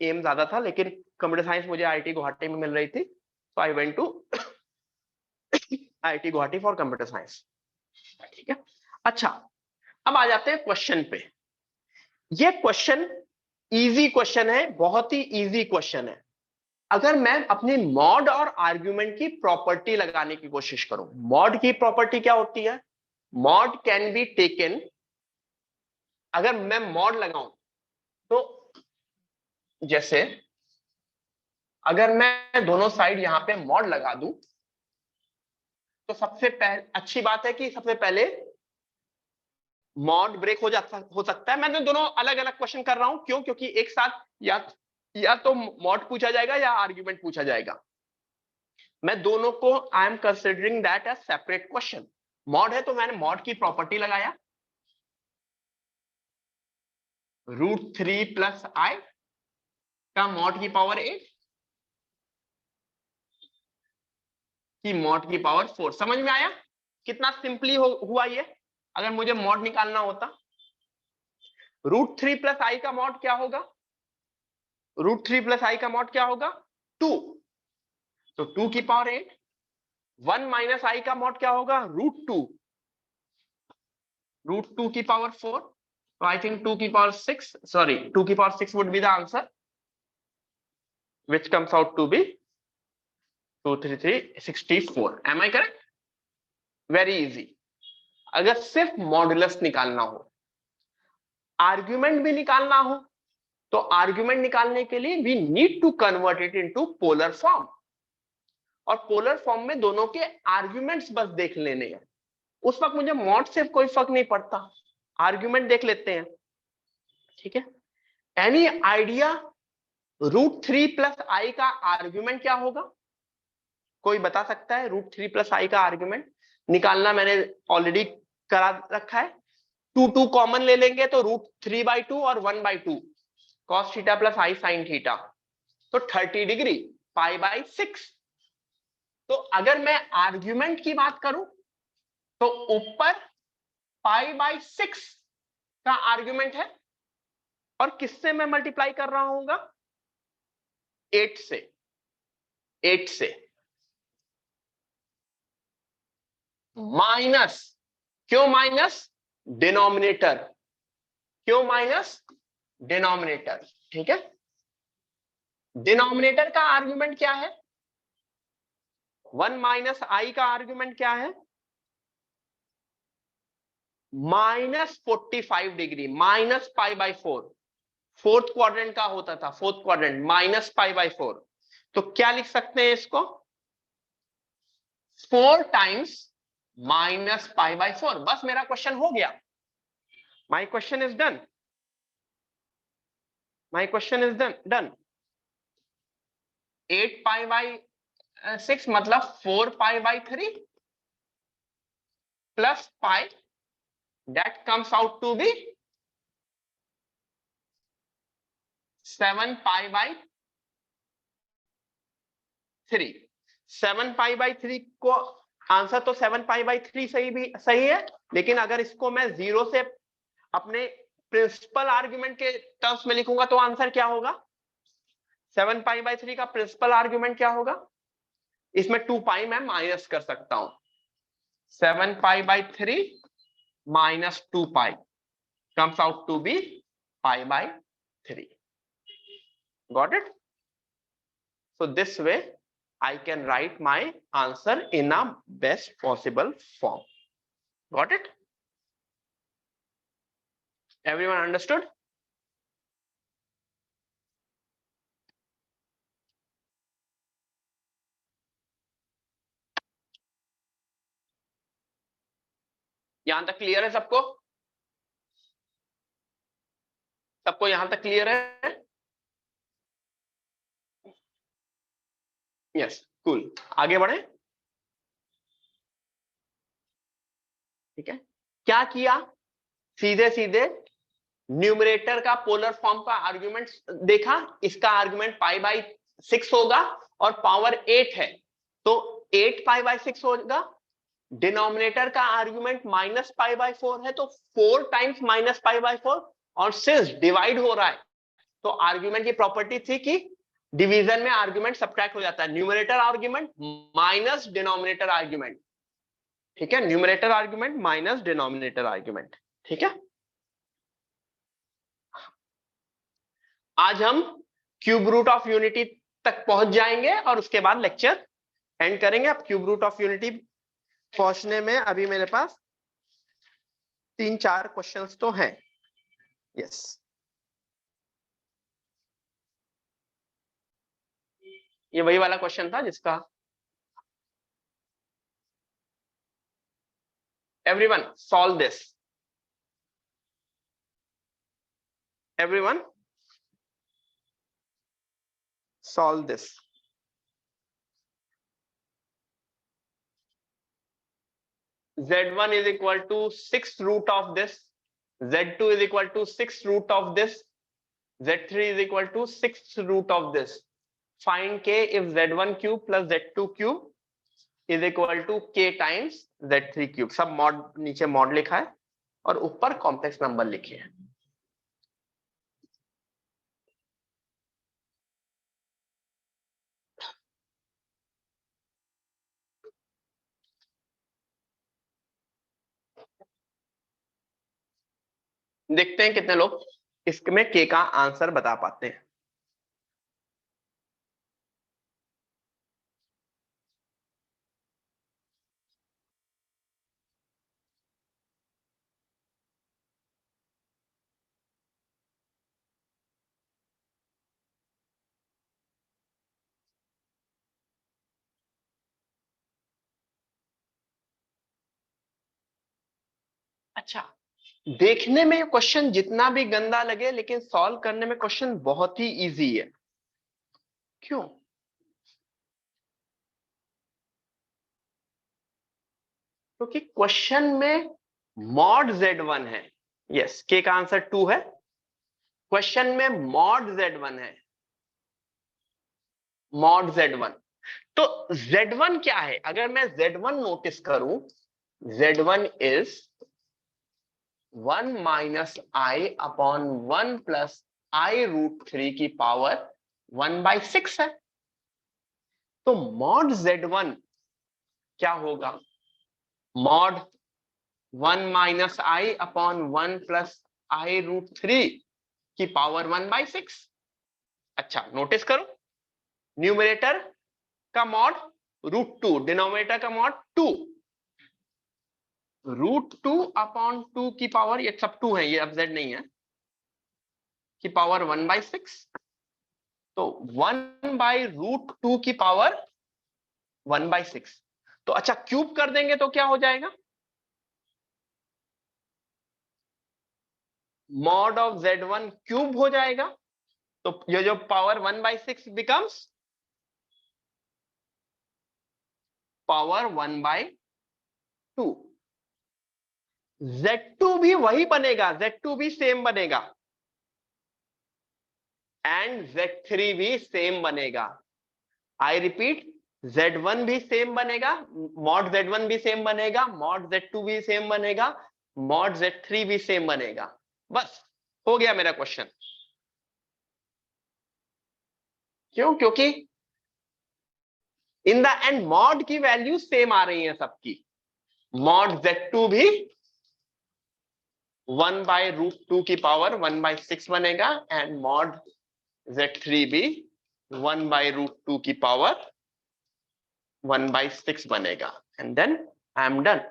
एम ज्यादा था, लेकिन कंप्यूटर साइंस मुझे IIT गुवाहाटी में मिल रही थी, तो I went to IIT Guwahati for computer science, ठीक है। अच्छा, अब आ जाते हैं क्वेश्चन पे। ये क्वेश्चन इजी क्वेश्चन है, बहुत ही इजी क्वेश्चन है। अगर मैं अपनी मॉड और आर्ग्यूमेंट की प्रॉपर्टी लगाने की कोशिश करूं, मॉड की प्रॉपर्टी क्या होती है, मॉड कैन बी टेकन, अगर मैं मॉड लगाऊं तो जैसे अगर मैं दोनों साइड यहां पे मॉड लगा दूं, तो सबसे पहले अच्छी बात है कि सबसे पहले मॉड ब्रेक हो सकता है। मैं तो दोनों अलग अलग क्वेश्चन कर रहा हूं, क्यों, क्योंकि एक साथ या तो मॉड पूछा जाएगा या आर्ग्यूमेंट पूछा जाएगा। मैं दोनों को I am considering that as separate question. Mod है तो मैंने मॉड की प्रॉपर्टी लगाया, √3 + i का मॉड की पावर 8 की मॉड की पावर 4। समझ में आया कितना सिंपली हुआ ये। अगर मुझे मॉड निकालना होता, √3 + i का मॉड क्या होगा, √3 + i का मॉड क्या होगा, 2। तो 2 की पावर 8, 1 - i का मॉड क्या होगा, √2, √2 की पावर 4। तो आई थिंक 2 की पावर 6, सॉरी 2 की power 6 would be the answer, which comes out to be 233 64। Am I correct? Very easy। अगर सिर्फ मॉडुलस निकालना हो, आर्ग्यूमेंट भी निकालना हो, तो आर्ग्यूमेंट निकालने के लिए we need to convert it into polar form. और पोलर फॉर्म में दोनों के आर्ग्यूमेंट्स बस देख लेने हैं। उस वक्त मुझे मॉड से कोई फर्क नहीं पड़ता, आर्ग्यूमेंट देख लेते हैं, ठीक है। एनी आइडिया √3 + i का आर्ग्यूमेंट क्या होगा, कोई बता सकता है। √3 + i का आर्ग्यूमेंट निकालना मैंने ऑलरेडी करा रखा है। 2 कॉमन ले लेंगे तो √3/2 और 1/2 cos theta + i sin theta, तो 30 डिग्री, π/6। तो अगर मैं आर्ग्यूमेंट की बात करूं तो ऊपर π/6 का आर्ग्यूमेंट है, और किससे मैं मल्टीप्लाई कर रहा हूंगा, 8 से, 8 से माइनस, क्यों माइनस, डिनोमिनेटर, क्यों माइनस, डिनोमिनेटर, ठीक है। डिनोमिनेटर का आर्ग्यूमेंट क्या है, 1 - i का आर्ग्यूमेंट क्या है, -45 डिग्री, -π/4। फोर्थ क्वाड्रेंट का होता था, फोर्थ क्वाड्रेंट, -π/4। तो क्या लिख सकते हैं इसको, 4 टाइम्स माइनस पाई बाई 4। बस मेरा क्वेश्चन हो गया। My question is done. My question is done. 8 pi by 6 मतलब 4 pi by 3 plus pi, that comes out to be 7 pi by 3। 7 pi by 3 को आंसर तो 7 पाई बाई 3 सही है, लेकिन अगर इसको मैं 0 से अपने प्रिंसिपल आर्गुमेंट के टर्म्स में लिखूंगा तो आंसर क्या होगा? 7 पाई बाई 3 का प्रिंसिपल आर्गुमेंट क्या होगा? इसमें 2 पाई मैं माइनस कर सकता हूं। 7 pi by 3 minus 2 pi comes out to be pi by 3. Got it? So this way I can write my answer in a best possible form. Got it? Everyone understood? यहां तक clear है सबको? सबको यहां तक क्लियर है? Yes, cool. आगे बढ़े। ठीक है, क्या किया? सीधे सीधे न्यूमरेटर का पोलर फॉर्म का आर्गुमेंट देखा। इसका आर्गुमेंट पाई बाई 6 होगा और पावर 8 है, तो 8 पाई बाई 6 होगा। डिनोमिनेटर का आर्गुमेंट माइनस पाई बाई 4 है, तो 4 टाइम्स माइनस पाई बाई 4, और सिंस डिवाइड हो रहा है तो आर्गुमेंट की प्रॉपर्टी थी कि डिवीजन में आर्गुमेंट सब्ट्रैक्ट हो जाता है। Numerator argument minus denominator argument. ठीक है, numerator argument minus denominator argument. ठीक है, आज हम क्यूब रूट ऑफ यूनिटी तक पहुंच जाएंगे और उसके बाद लेक्चर एंड करेंगे। अब क्यूब रूट ऑफ यूनिटी पहुंचने में अभी मेरे पास 3-4 क्वेश्चंस तो हैं। यस, ये वही वाला क्वेश्चन था जिसका everyone solve this. Everyone solve this. Z1 is equal to 6 root of this, Z2 is equal to 6 root of this, Z3 is equal to 6 root of this. Find K if Z1 cube plus Z2 cube is equal to K times Z3 cube. सब mod नीचे mod लिखा है और ऊपर complex number लिखे हैं। देखते हैं कितने लोग इसमें K का आंसर बता पाते हैं। अच्छा, देखने में क्वेश्चन जितना भी गंदा लगे, लेकिन सॉल्व करने में क्वेश्चन बहुत ही इजी है। क्यों? क्योंकि क्वेश्चन में मॉड Z1 है। यस, के का आंसर 2 है। क्वेश्चन में मॉड Z1 है, मॉड Z1। तो Z1 क्या है? अगर मैं Z1 नोटिस करूं, Z1 is 1 minus I upon 1 plus I root 3 की पावर 1/6 है। तो मॉड Z1 क्या होगा? Mod 1 minus I upon 1 plus I root 3 की पावर 1/6। अच्छा, नोटिस करो, न्यूमरेटर का मॉड √2, डिनोमिनेटर का मॉड 2, √2 अपॉन 2 की पावर, ये सब 2 है, ये अब z नहीं है, की पावर 1/6। तो 1/√2 की पावर 1/6। तो अच्छा क्यूब कर देंगे तो क्या हो जाएगा, मॉड ऑफ Z1 क्यूब हो जाएगा। तो ये जो पावर 1/6 बिकम्स पावर 1/2। Z2 भी वही बनेगा, Z2 भी सेम बनेगा एंड Z3 भी सेम बनेगा। आई रिपीट, Z1 भी सेम बनेगा, मॉड Z1 भी सेम बनेगा, मॉड Z2 भी सेम बनेगा, मॉड Z3 भी सेम बनेगा। बस हो गया मेरा क्वेश्चन। क्यों? क्योंकि इन द एंड मॉड की वैल्यू सेम आ रही है सबकी। मॉड Z2 भी 1/√2 की पावर 1/6 बनेगा एंड मॉड Z3 भी 1/√2 की पावर 1/6 बनेगा and then I am done.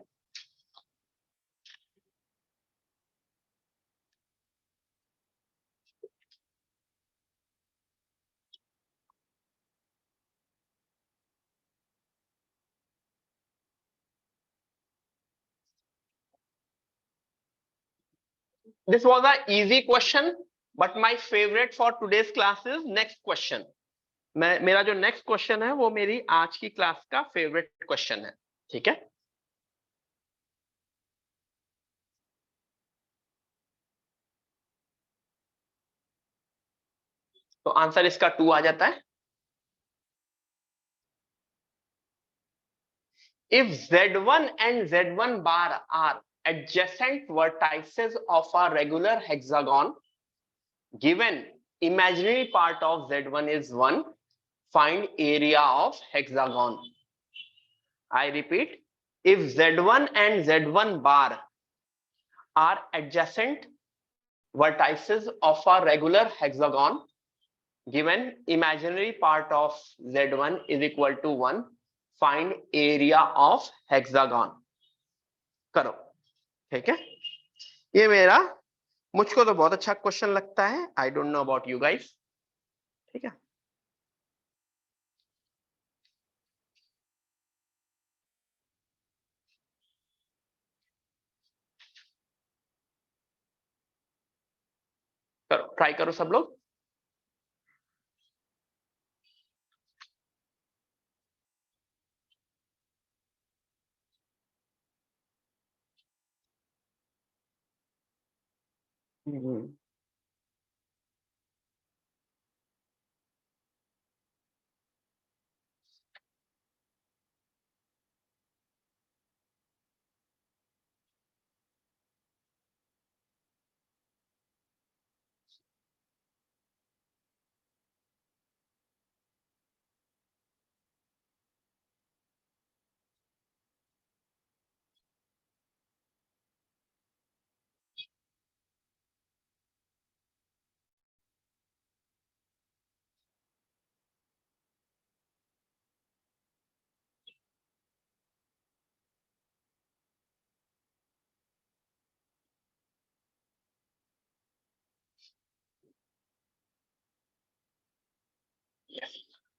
This was a easy question, but my favorite for today's class is next question. मेरा जो नेक्स्ट क्वेश्चन है वो मेरी आज की क्लास का फेवरेट क्वेश्चन है। ठीक है, तो आंसर इसका 2 आ जाता है। If Z1 and Z1 bar are adjacent vertices of a regular hexagon, given imaginary part of Z1 is 1, find area of hexagon. I repeat, if Z1 and Z1 bar are adjacent vertices of a regular hexagon, given imaginary part of Z1 is equal to 1, find area of hexagon. करो, ठीक है। ये मेरा, मुझको तो बहुत अच्छा question लगता है। I don't know about you guys. ठीक है, करो, ट्राई करो सब लोग।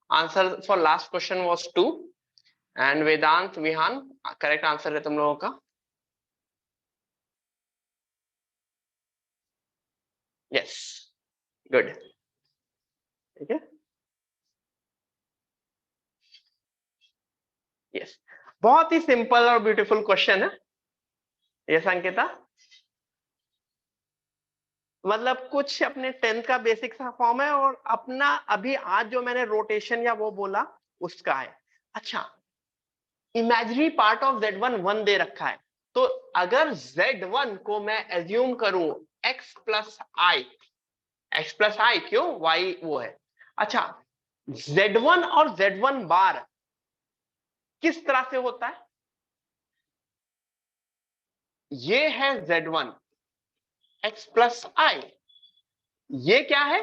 Answer for last question was 2 and Vedant Vihaan correct answer है तुम लोगों का। Yes, good. ठीक है, यस, बहुत ही सिंपल और ब्यूटीफुल क्वेश्चन है ये संकेता। मतलब कुछ अपने 10th का बेसिक सा फॉर्म है और अपना अभी आज जो मैंने रोटेशन या वो बोला उसका है। अच्छा, इमेजिनरी पार्ट ऑफ Z1 1 दे रखा है, तो अगर Z1 को मैं एज्यूम करूं x प्लस आई, क्यों, y वो है। अच्छा, Z1 और Z1 बार किस तरह से होता है? ये है Z1 x प्लस आई, ये क्या है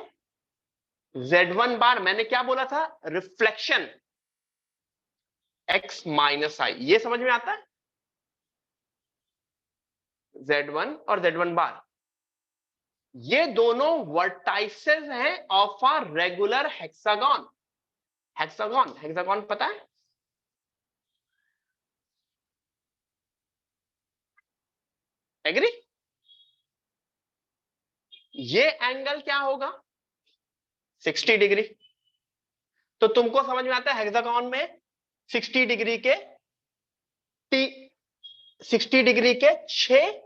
Z1 बार, मैंने क्या बोला था, रिफ्लेक्शन x माइनस आई। ये समझ में आता है? Z1 और Z1 बार ये दोनों वर्टाइसेस हैं of a regular hexagon. Hexagon पता है? एग्री? ये एंगल क्या होगा? 60 डिग्री। तो तुमको समझ में आता है हेक्सागोन में 60 डिग्री के 60 डिग्री के 6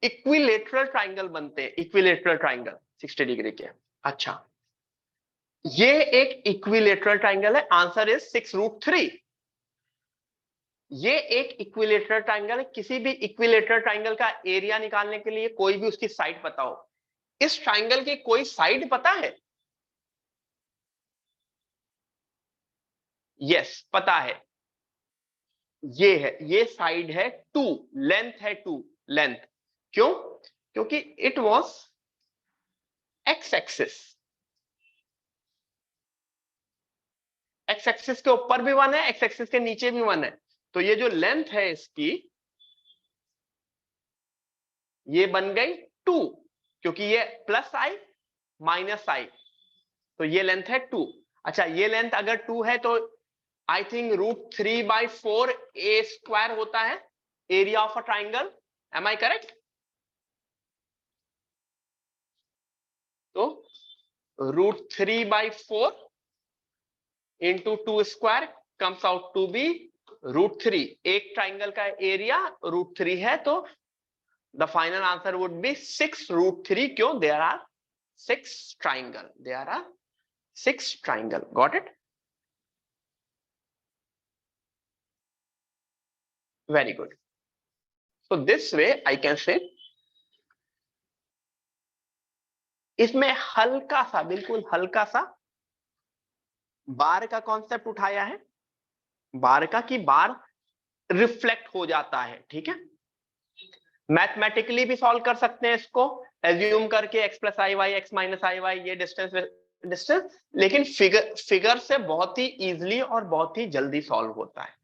इक्विलेटरल ट्राइंगल बनते हैं, इक्विलेटरल ट्राइंगल 60 डिग्री के। अच्छा, ये एक इक्विलेटरल ट्राइंगल है, आंसर इज 6√3। ये एक इक्विलेटरल ट्राइंगल है। किसी भी इक्विलेटरल ट्राइंगल का एरिया निकालने के लिए कोई भी उसकी साइड पता हो, इस ट्राइंगल की कोई साइड पता है? यस, पता है। ये है, ये साइड है 2, लेंथ है 2, लेंथ। क्यों? क्योंकि it was x axis, x axis के ऊपर भी 1 है, एक्स एक्सिस के नीचे भी 1 है। तो ये जो लेंथ है इसकी, ये बन गई 2, क्योंकि ये प्लस आई माइनस आई, तो ये लेंथ है 2। अच्छा, ये लेंथ अगर 2 है तो आई थिंक √3/4 ए स्क्वायर होता है area of a triangle. Am I correct? तो √3/4 into 2 square comes out to be √3। एक ट्राइंगल का एरिया √3 है, तो the final answer would be 6√3। क्यों? There are 6 triangle, there are 6 triangle. Got it? Very good. So this way I can say, इसमें हल्का सा, बिल्कुल हल्का सा बार का कॉन्सेप्ट उठाया है। बार का कि बार रिफ्लेक्ट हो जाता है, ठीक है। मैथमेटिकली भी सॉल्व कर सकते हैं इसको, एज्यूम करके x प्लस आई वाई, एक्स माइनस आई वाई, ये डिस्टेंस, लेकिन फिगर से बहुत ही इजीली और बहुत ही जल्दी सॉल्व होता है।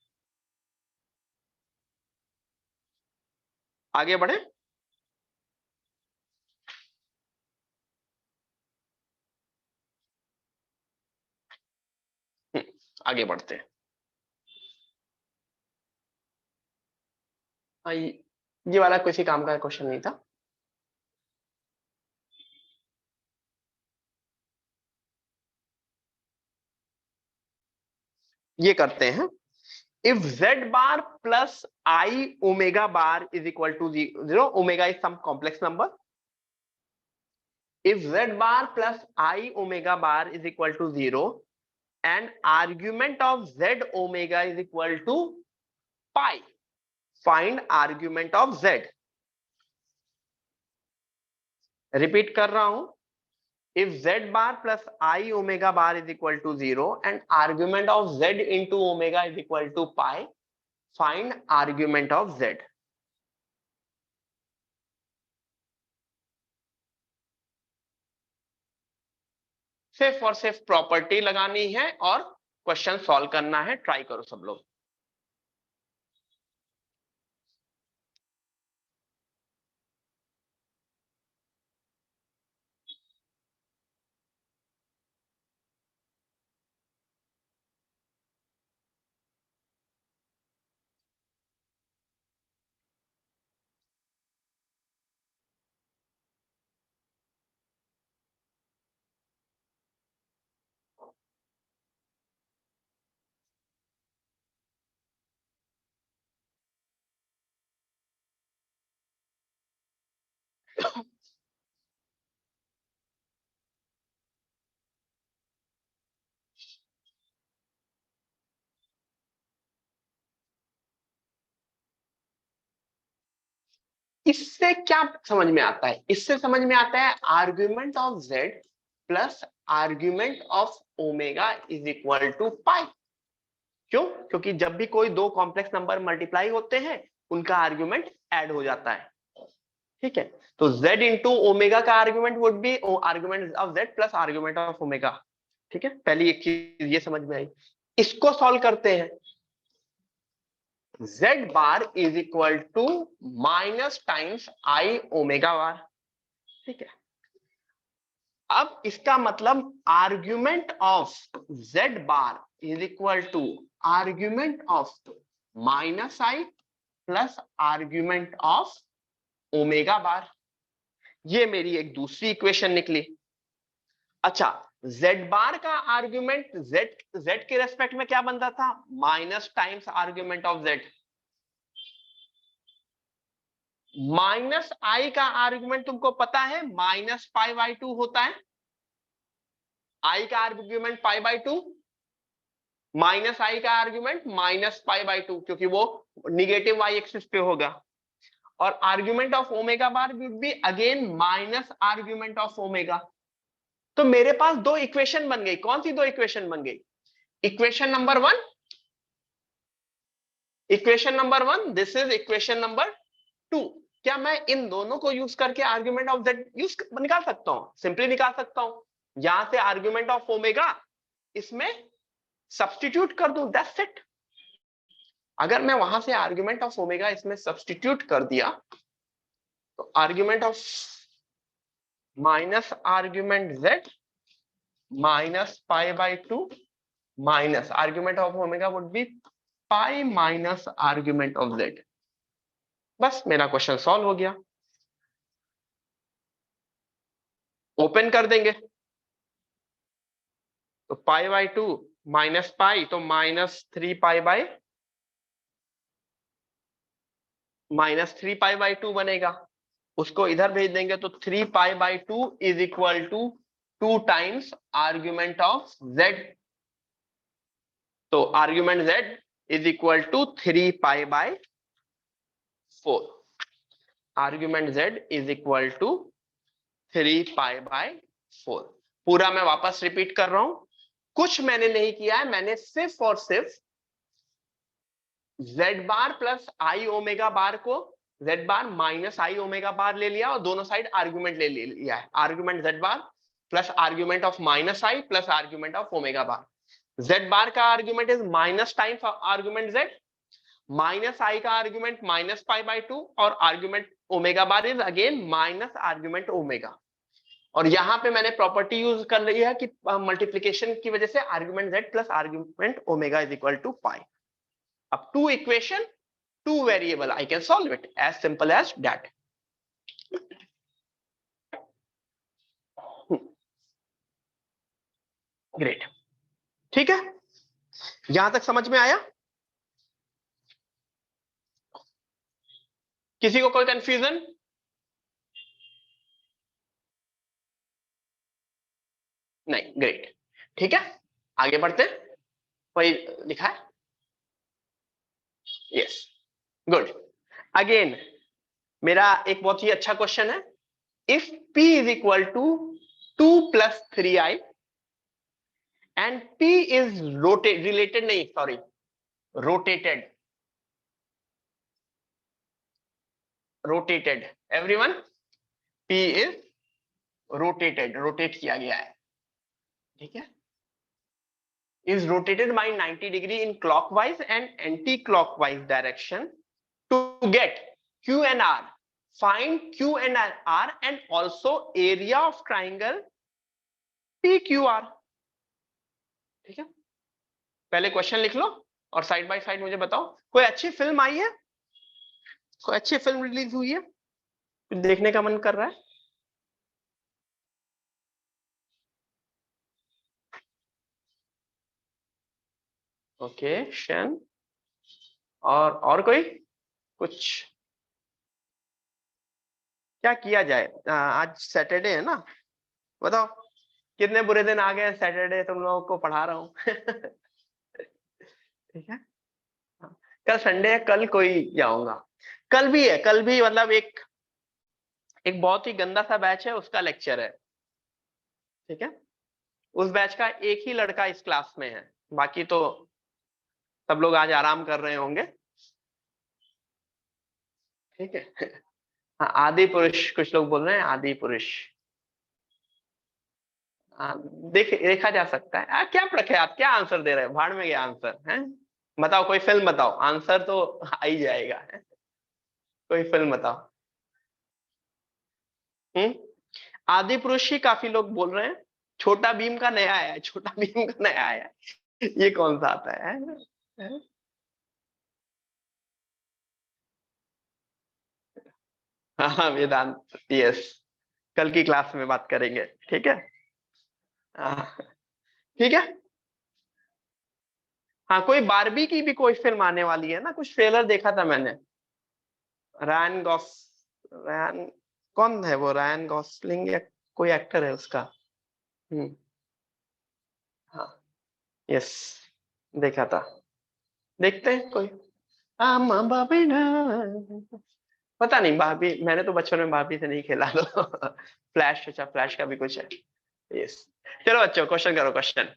आगे बढ़े। आगे बढ़ते हैं। ये वाला किसी काम का क्वेश्चन नहीं था। ये करते हैं, if z bar plus I omega bar is equal to 0, omega is some complex number. If z bar plus I omega bar is equal to 0 and argument of z omega is equal to pi, find argument of z. Repeat कर रहा हूं, if z bar plus I omega bar is equal to 0 and argument of z into omega is equal to pi, find argument of z. सिर्फ और सिर्फ property लगानी है और question solve करना है। ट्राई करो सब लोग। इससे क्या समझ में आता है? इससे समझ में आता है argument of z plus argument of omega is equal to pi. क्यों? क्योंकि जब भी कोई दो कॉम्प्लेक्स नंबर मल्टीप्लाई होते हैं, उनका आर्ग्यूमेंट ऐड हो जाता है, ठीक है। तो z इंटू ओमेगा का argument would be argument of z plus argument of omega, ठीक है। पहली एक चीज ये समझ में आई। इसको सॉल्व करते हैं, z bar is equal to minus times I omega bar, ठीक है। अब इसका मतलब argument of z bar is equal to argument of minus I plus argument of omega bar. ये मेरी एक दूसरी इक्वेशन निकली। अच्छा, जेड बार का आर्ग्यूमेंट जेड जेड के रेस्पेक्ट में क्या बनता था, minus times argument of z. Minus i का आर्ग्यूमेंट तुमको पता है माइनस पाई बाई टू होता है। आई का argument pi by two, minus i का argument minus pi by two, क्योंकि वो निगेटिव वाई एक्सिस पे होगा। और argument of omega bar will be again minus argument of omega. तो मेरे पास दो इक्वेशन बन गई। कौन सी दो इक्वेशन बन गई? Equation number one, equation number one, this is equation number two. क्या मैं इन दोनों को यूज करके आर्ग्यूमेंट ऑफ जेड यूज निकाल सकता हूं? सिंपली निकाल सकता हूं। यहां से आर्ग्यूमेंट ऑफ ओमेगा इसमें सब्स्टिट्यूट कर दूं, दैट्स इट। अगर मैं वहां से आर्ग्यूमेंट ऑफ ओमेगा इसमें सब्स्टिट्यूट कर दिया तो argument of minus argument z minus pi by two minus argument of omega would be pi minus argument of Z. बस मेरा क्वेश्चन सॉल्व हो गया। ओपन कर देंगे तो pi by two minus pi तो minus three pi by two बनेगा। उसको इधर भेज देंगे तो three pi by two is equal to two times argument of z. तो argument z is equal to three pi by four. Argument z is equal to three pi by four. पूरा मैं वापस रिपीट कर रहा हूं, कुछ मैंने नहीं किया है, मैंने सिर्फ और सिर्फ z bar plus i omega bar को z bar minus i omega bar ले लिया और दोनों साइड आर्ग्यूमेंट ले लिया है। Argument z bar plus argument of minus I plus argument of omega bar. Z bar का argument is minus times argument z, minus i का argument minus pi by two और argument omega bar is again minus argument omega. और यहां पे मैंने property use कर रही है कि मल्टीप्लीकेशन की वजह से argument z plus argument omega is equal to pi. अब two equation, two variable, I can solve it as simple as that. Great, ठीक है, यहां तक समझ में आया? किसी को कोई कंफ्यूजन? नहीं, ग्रेट, ठीक है, आगे बढ़ते हैं। कोई लिखा है? Yes, good. अगेन मेरा एक बहुत ही अच्छा क्वेश्चन है। If P is equal to 2 plus 3i and P is related नहीं, sorry, rotated everyone, P is rotate किया गया है, ठीक है, is rotated by 90 degree in clockwise and anti-clockwise direction to get Q and R. Find Q and R and also area of triangle PQR. ठीक है, पहले question लिख लो और साइड बाय साइड मुझे बताओ। कोई अच्छी फिल्म आई है? कोई अच्छी फिल्म रिलीज हुई है? कुछ देखने का मन कर रहा है? ओके, शन। और कोई कुछ? क्या किया जाए? आज सैटरडे है ना, बताओ कितने बुरे दिन आ गए। सैटरडे तुम लोगों को पढ़ा रहा हूँ ठीक है, हाँ। कल संडे है, कल कोई जाऊंगा। कल भी है, कल भी मतलब एक एक बहुत ही गंदा सा बैच है, उसका लेक्चर है, ठीक है। उस बैच का एक ही लड़का इस क्लास में है, बाकी तो सब लोग आज आराम कर रहे होंगे, ठीक है हाँ, आदि पुरुष कुछ लोग बोल रहे हैं, आदि पुरुष। हाँ, देखा जा सकता है। क्या रखे आप, क्या आंसर दे रहे हैं, भाड़ में गया आंसर है। बताओ कोई फिल्म बताओ, आंसर तो आ ही जाएगा है? कोई फिल्म बताओ। हम्म, आदि पुरुष ही काफी लोग बोल रहे हैं। छोटा भीम का नया आया है, छोटा भीम का नया आया है, ये कौन सा आता है? हाँ वेदांत, यस, कल की क्लास में बात करेंगे, ठीक है। हाँ, ठीक है। हाँ, कोई बारबी की भी कोई फिल्म आने वाली है ना, कुछ ट्रेलर देखा था मैंने। रैन गॉस रैन कौन है वो, रैन गॉसलिंग या कोई एक्टर है उसका। हम्म। हाँ, यस, देखा था। देखते हैं कोई। आम बाबी ना, पता नहीं, बारबी मैंने तो बचपन में बारबी से नहीं खेला तो फ्लैश, अच्छा फ्लैश का भी कुछ है। यस। चलो बच्चों, क्वेश्चन करो, क्वेश्चन।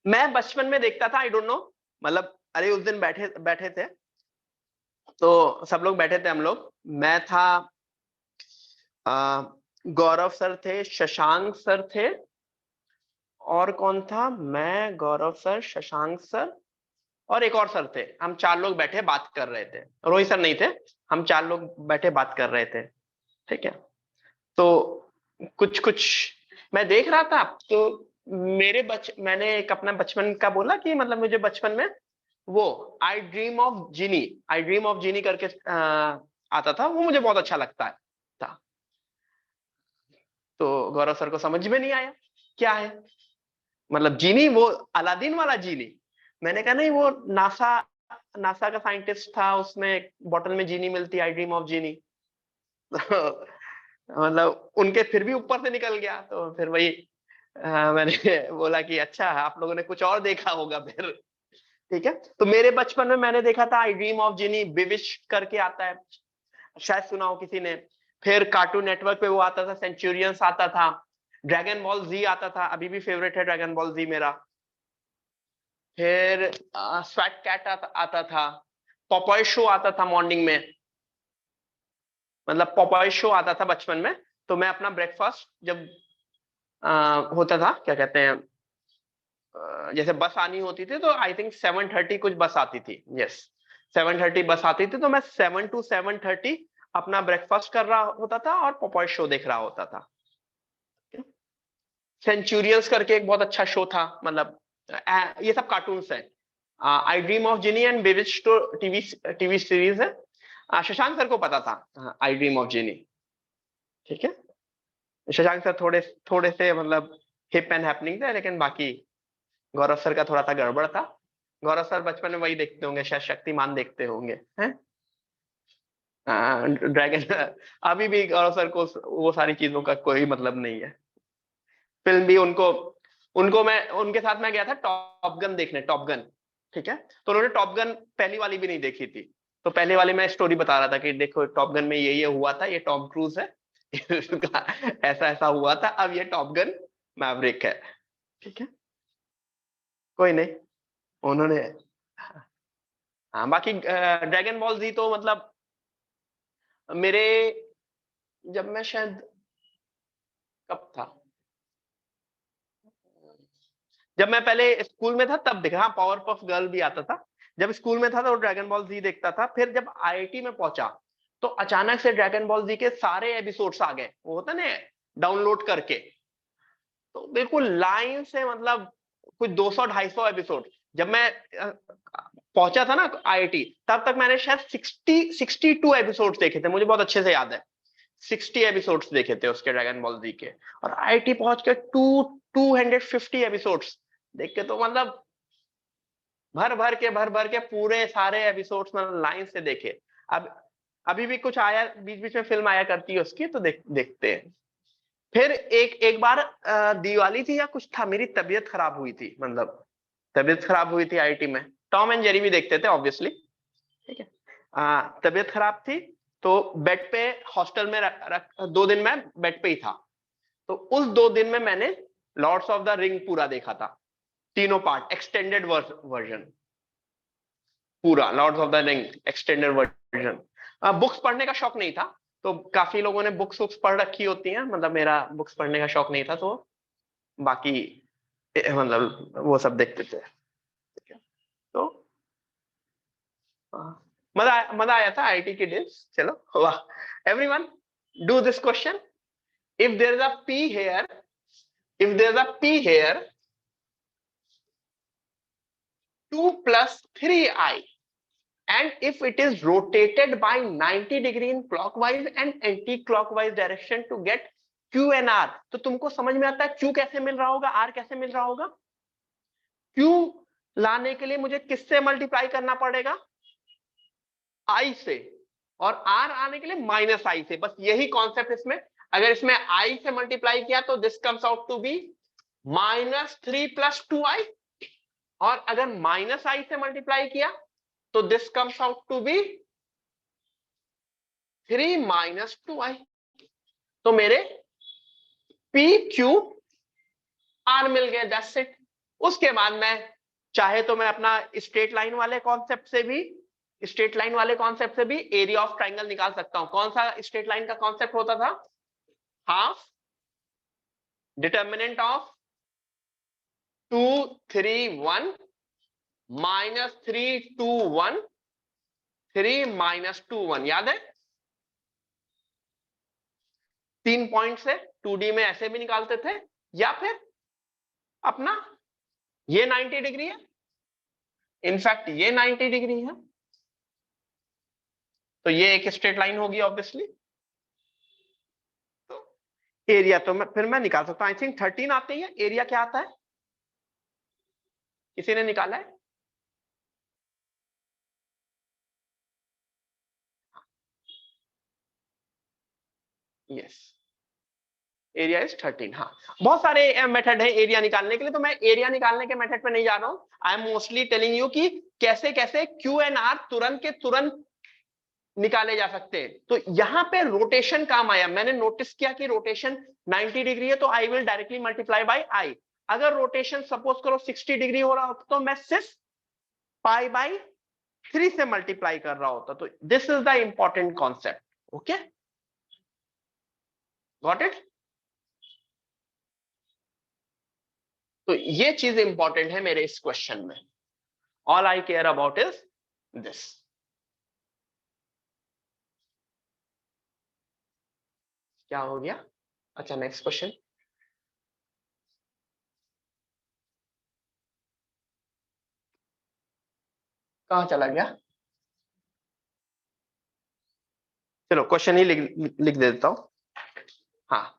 मैं बचपन में देखता था, आई डोंट नो, मतलब अरे उस दिन बैठे बैठे थे, तो सब लोग बैठे थे, हम लोग, मैं था, आ, गौरव सर थे, शशांक सर थे, और कौन था, मैं, गौरव सर, शशांक सर, और एक और सर थे। हम चार लोग बैठे बात कर रहे थे, रोहित सर नहीं थे। हम चार लोग बैठे बात कर रहे थे, ठीक है। तो कुछ कुछ मैं देख रहा था, तो मैंने एक अपना बचपन का बोला कि मतलब मुझे बचपन में वो आई ड्रीम ऑफ जीनी करके आता था, वो मुझे बहुत अच्छा लगता है था। तो गौरव सर को समझ में नहीं आया क्या है, मतलब जीनी वो अलादीन वाला जीनी। मैंने कहा नहीं, वो नासा नासा का साइंटिस्ट था, उसमें एक बॉटल में जीनी मिलती, आई ड्रीम ऑफ जीनी। मतलब उनके फिर भी ऊपर से निकल गया, तो फिर वही मैंने बोला कि अच्छा आप लोगों ने कुछ और देखा होगा फिर। ठीक है, तो मेरे बचपन में मैंने देखा था आई ड्रीम ऑफ जिनी, बिविश करके आता है, शायद सुना हो किसी ने। फिर कार्टून नेटवर्क पे वो आता था, सेंचुरियंस आता था, ड्रैगन बॉल जी आता था, अभी भी फेवरेट है ड्रैगन बॉल जी मेरा। फिर स्वैट कैट आता था, पॉपॉय शो आता था मॉर्निंग में, मतलब पॉपॉय शो आता था बचपन में। तो मैं अपना ब्रेकफास्ट जब होता था, क्या कहते हैं, जैसे बस आनी होती थी, तो आई थिंक 7:30 कुछ बस आती थी, यस, 7:30 बस आती थी, तो मैं 7 to 7:30 अपना ब्रेकफास्ट कर रहा होता था और पॉपॉय शो देख रहा होता था। सेंचुरियंस करके एक बहुत अच्छा शो था, मतलब ये सब कार्टून्स है। I dream of Jeannie and Bewitched तो टीवी टीवी सीरीज है। शशांक सर को पता था आई ड्रीम ऑफ जिनी, ठीक है। शशांक सर थोड़े थोड़े से मतलब हिप एंड हैपनिंग थे, लेकिन बाकी गौरव सर का थोड़ा सा गड़बड़ था। गौरव सर बचपन में वही देखते होंगे, शायद शक्तिमान देखते होंगे, हैं। ड्रैगन अभी भी गौरव सर को वो सारी चीजों का कोई मतलब नहीं है। फिल्म भी उनको उनको मैं उनके साथ मैं गया था टॉप गन देखने, टॉप गन, ठीक है। तो उन्होंने टॉप गन पहली वाली भी नहीं देखी थी। तो पहले वाली मैं स्टोरी बता रहा था कि देखो टॉप गन में ये हुआ था, ये टॉम क्रूज है ऐसा ऐसा हुआ था, अब ये टॉप गन मैवरिक है, ठीक है। कोई नहीं, उन्होंने, हाँ बाकी ड्रैगन बॉल जी तो मतलब मेरे, जब मैं शायद, कब था, जब मैं पहले स्कूल में था तब देखा, हाँ पावर पफ गर्ल भी आता था। जब स्कूल में था तो ड्रैगन बॉल जी देखता था। फिर जब आईआईटी में पहुंचा, तो अचानक से ड्रैगन बॉल जी के सारे एपिसोड्स आ गए, वो होता ना डाउनलोड करके, तो बिल्कुल लाइन से, मतलब कुछ 200-250 एपिसोड। जब मैं पहुंचा था ना आईआईटी, तब तक मैंने शायद 62 एपिसोड्स देखे थे, मुझे बहुत अच्छे से याद है। 60 एपिसोड्स देखे थे उसके, ड्रैगन बॉल जी के। और आईआईटी पहुंच के 250 एपिसोड्स देख के, तो मतलब भर भर के पूरे सारे एपिसोड्स मतलब लाइन से देखे। अब अभी भी कुछ आया, बीच बीच में फिल्म आया करती है उसकी, तो देखते हैं। फिर एक एक बार दिवाली थी या कुछ था, मेरी तबीयत खराब हुई थी, मतलब तबीयत खराब हुई थी आईआईटी में। टॉम एंड जेरी भी देखते थे ऑब्वियसली, ठीक है। तबीयत खराब थी, तो बेड पे, हॉस्टल में 2 दिन मैं बेड पे ही था। तो उस 2 दिन में मैंने लॉर्ड्स ऑफ द रिंग पूरा देखा था, तीनों पार्ट एक्सटेंडेड वर्जन, पूरा Lords of the Ring extended version. Books पढ़ने का शौक नहीं था, तो काफी लोगों ने बुक्स बुक्स पढ़ रखी होती हैं, मतलब मेरा बुक्स पढ़ने का शौक नहीं था, तो बाकी मतलब वो सब देखते थे, ठीक है। तो मजा आया था आईटी के डेज। चलो वाह, everyone do this question. If there is a P here, if there is a P here, 2 + 3i and if it is rotated by 90 degree in clockwise and anti-clockwise direction to get Q and R। तो तुमको समझ में आता है Q कैसे मिल रहा होगा, R कैसे मिल रहा होगा? Q लाने के लिए मुझे किससे मल्टीप्लाई करना पड़ेगा? I से, और R आने के लिए माइनस I से। बस यही कॉन्सेप्ट इसमें। अगर इसमें I से मल्टीप्लाई किया तो this comes out to be -3 + 2I, और अगर माइनस I से मल्टीप्लाई किया तो this comes out to be 3 - 2I। तो मेरे P Q R मिल गए, दैट्स इट। उसके बाद मैं चाहे तो मैं अपना स्ट्रेट लाइन वाले कॉन्सेप्ट से भी एरिया ऑफ ट्राइंगल निकाल सकता हूं। कौन सा स्ट्रेट लाइन का कॉन्सेप्ट होता था? हाफ डिटर्मिनेंट ऑफ 2 3 1 -3 2 1 3 - 2 1, याद है? 3 पॉइंट से 2D में ऐसे भी निकालते थे, या फिर अपना ये 90 डिग्री है, इनफैक्ट ये 90 डिग्री है, तो ये एक स्ट्रेट लाइन होगी ऑब्वियसली। तो एरिया तो फिर मैं निकाल सकता हूं। आई थिंक 13 आते ही है। एरिया क्या आता है? किसी ने निकाला है? Yes, area is 13। हाँ, बहुत सारे मेथड है एरिया निकालने के लिए, तो मैं एरिया निकालने के मेथड पे नहीं जा रहा हूं। I am mostly telling you कि कैसे कैसे क्यू एंड आर तुरंत के तुरंत निकाले जा सकते हैं। तो यहां पे रोटेशन काम आया। मैंने नोटिस किया कि रोटेशन 90 डिग्री है, तो I will directly multiply by i. अगर रोटेशन सपोज करो 60 डिग्री हो रहा होता तो मैं सिर्फ π/3 से मल्टीप्लाई कर रहा होता। तो this is the important concept. Okay, got it? तो ये चीज इंपॉर्टेंट है मेरे इस क्वेश्चन में। All I care about is this. क्या हो गया? अच्छा, नेक्स्ट क्वेश्चन। कहां चला गया? चलो क्वेश्चन ही लिख देता हूं। हाँ,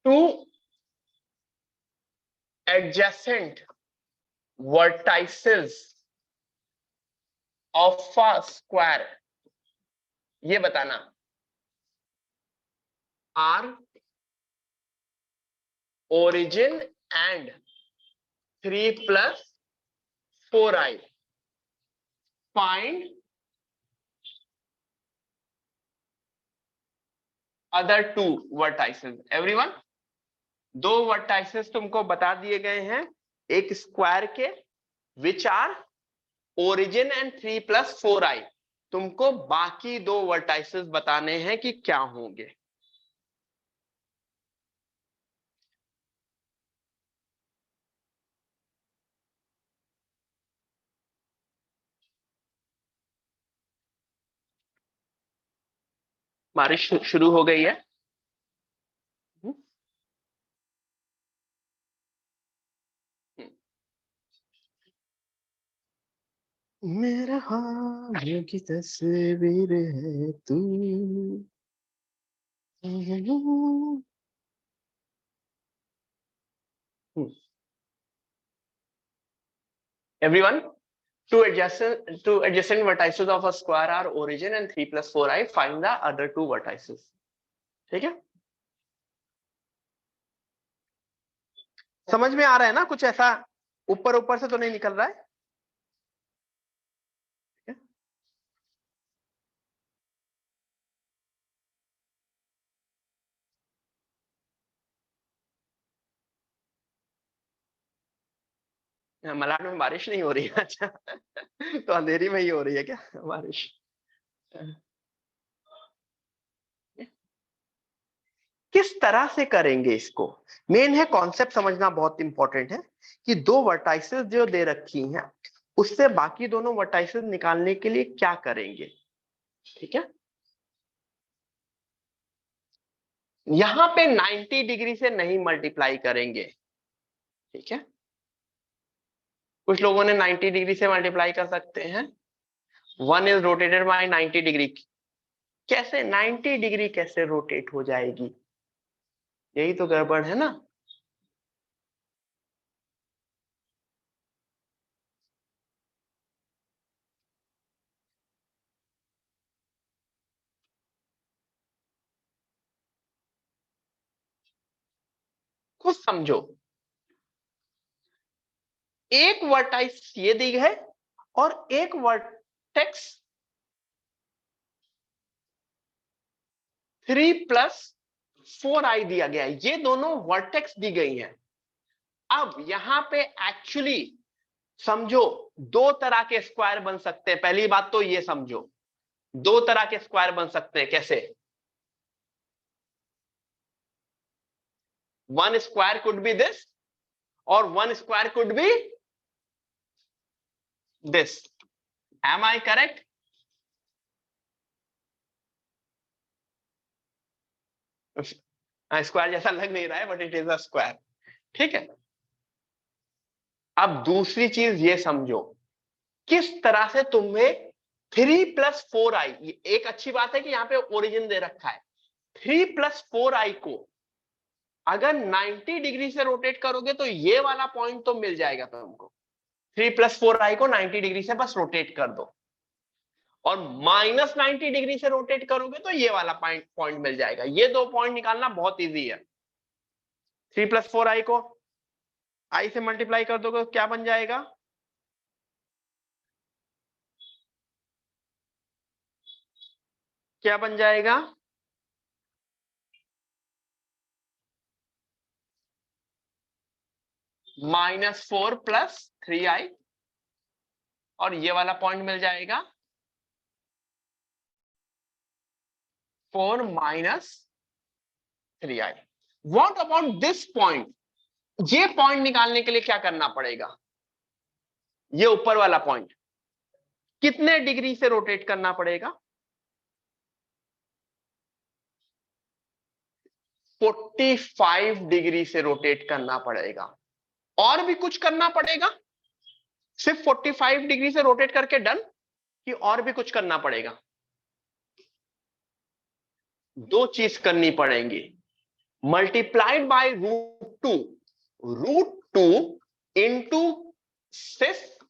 to adjacent vertices of a square, ये बताना, are origin and 3 + 4i, find other two vertices। Everyone, 2 vertices तुमको बता दिए गए हैं एक स्क्वायर के, which are origin and 3 + 4i। तुमको बाकी 2 vertices बताने हैं कि क्या होंगे। बारिश शुरू हो गई है। मेरा हाथ की तस्वीर है तू। Everyone, two adjacent vertices of a square are origin and 3 + 4i. Find the other two vertices। ठीक है, समझ में आ रहा है ना? कुछ ऐसा ऊपर ऊपर से तो नहीं निकल रहा है? मलाड में बारिश नहीं हो रही है? अच्छा, तो अंधेरी में ही हो रही है क्या बारिश? किस तरह से करेंगे इसको? मेन है कॉन्सेप्ट समझना बहुत इंपॉर्टेंट है कि 2 वर्टाइसेस जो दे रखी हैं उससे बाकी दोनों वर्टाइसेस निकालने के लिए क्या करेंगे। ठीक है, यहां पे 90 डिग्री से नहीं मल्टीप्लाई करेंगे, ठीक है, कुछ लोगों ने 90 डिग्री से मल्टीप्लाई कर सकते हैं। 1 इज रोटेटेड बाय 90 डिग्री। कैसे 90 डिग्री कैसे रोटेट हो जाएगी? यही तो गड़बड़ है ना। कुछ समझो, एक वर्टाइस ये दी है और एक वर्टेक्स 3+4i दिया गया है। ये दोनों वर्टेक्स दी गई हैं। अब यहां पे एक्चुअली समझो, दो तरह के स्क्वायर बन सकते हैं। पहली बात तो ये समझो, दो तरह के स्क्वायर बन सकते हैं। कैसे? One square could be this और one square could be this. Am I correct? Square जैसा लग नहीं रहा है, but it is a square. ठीक है, अब दूसरी चीज ये समझो, किस तरह से तुम्हें 3+4i, एक अच्छी बात है कि यहां पे ओरिजिन दे रखा है। 3+4i को अगर 90 डिग्री से रोटेट करोगे तो ये वाला पॉइंट तो मिल जाएगा तुमको। 3+4i को 90 डिग्री से बस रोटेट कर दो, और -90 डिग्री से रोटेट करोगे तो ये वाला पॉइंट मिल जाएगा। ये दो पॉइंट निकालना बहुत इजी है। 3+4i को i से मल्टीप्लाई कर दोगे तो क्या बन जाएगा? क्या बन जाएगा? -4+3i, और ये वाला पॉइंट मिल जाएगा 4-3i। What about this point? ये पॉइंट निकालने के लिए क्या करना पड़ेगा? ये ऊपर वाला पॉइंट कितने डिग्री से रोटेट करना पड़ेगा? 45 डिग्री से रोटेट करना पड़ेगा। और भी कुछ करना पड़ेगा? सिर्फ 45 डिग्री से रोटेट करके डन, कि और भी कुछ करना पड़ेगा? दो चीज करनी पड़ेंगी। मल्टीप्लाइड बाय √2, √2 इंटू सिर्फ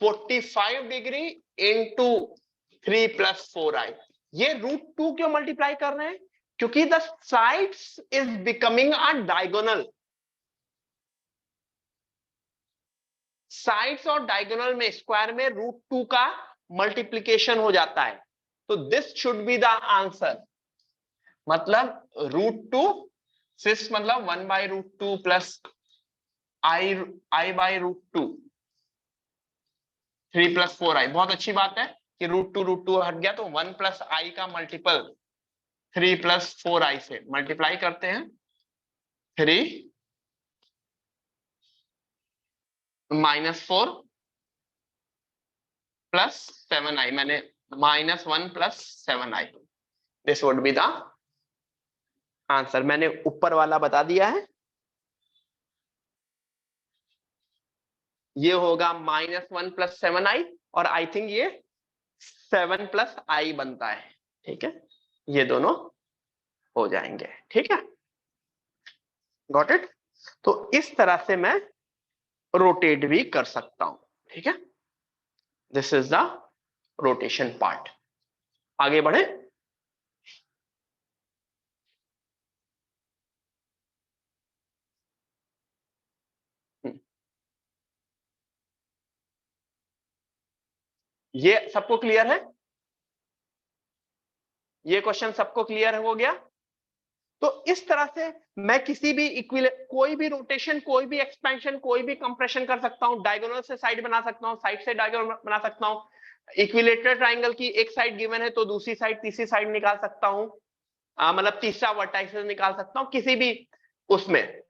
45 डिग्री इंटू 3+4i। ये √2 क्यों मल्टीप्लाई कर रहे हैं? क्योंकि the sides is becoming a diagonal. Sides और डायगोनल में स्क्वायर में √2 का मल्टीप्लीकेशन हो जाता है। तो this should be the answer. मतलब √2 सिर्फ मतलब 1/√2 प्लस i/√2, 3+4i। बहुत अच्छी बात है कि √2 हट गया, तो 1+i का मल्टीपल 3+4i से मल्टीप्लाई करते हैं। 3 -4 प्लस 7i, मैंने -1 plus 7i, this would be the answer. मैंने ऊपर वाला बता दिया है, ये होगा -1 प्लस 7i, और आई थिंक ये 7+i बनता है। ठीक है, ये दोनों हो जाएंगे। ठीक है, गॉट इट? तो इस तरह से मैं रोटेट भी कर सकता हूं। ठीक है, this is the rotation part. आगे बढ़े। ये सबको क्लियर है? ये क्वेश्चन सबको क्लियर हो गया? तो इस तरह से मैं किसी भी कोई भी रोटेशन, कोई भी एक्सपेंशन, कोई भी कंप्रेशन कर सकता हूं। डायगोनल से साइड बना सकता हूं, साइड से डायगोनल बना सकता हूं। इक्विलेटरल ट्राइंगल की एक साइड गिवन है तो दूसरी साइड, तीसरी साइड निकाल सकता हूं। मतलब तीसरा वर्टाइसेस निकाल सकता हूं किसी भी उसमें।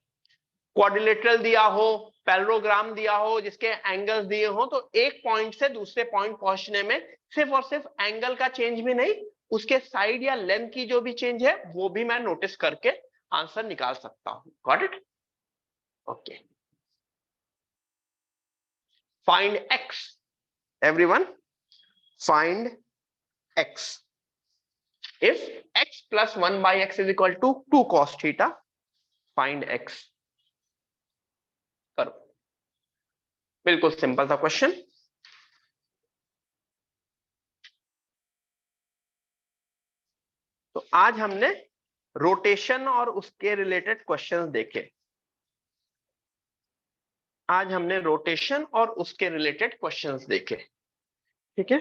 क्वाड्रिलेटरल दिया हो, पैरेललोग्राम दिया हो जिसके एंगल्स दिए हो, तो एक पॉइंट से दूसरे पॉइंट पहुंचने में सिर्फ और सिर्फ एंगल का चेंज भी नहीं, उसके साइड या लेंथ की जो भी चेंज है वो भी मैं नोटिस करके आंसर निकाल सकता हूं। Got it? Okay. find x, everyone, find x. If x plus 1 by x is equal to 2 cos theta, find x. करो, बिल्कुल सिंपल सा क्वेश्चन। तो आज हमने रोटेशन और उसके रिलेटेड क्वेश्चंस देखे। आज हमने रोटेशन और उसके रिलेटेड क्वेश्चंस देखे, ठीक है।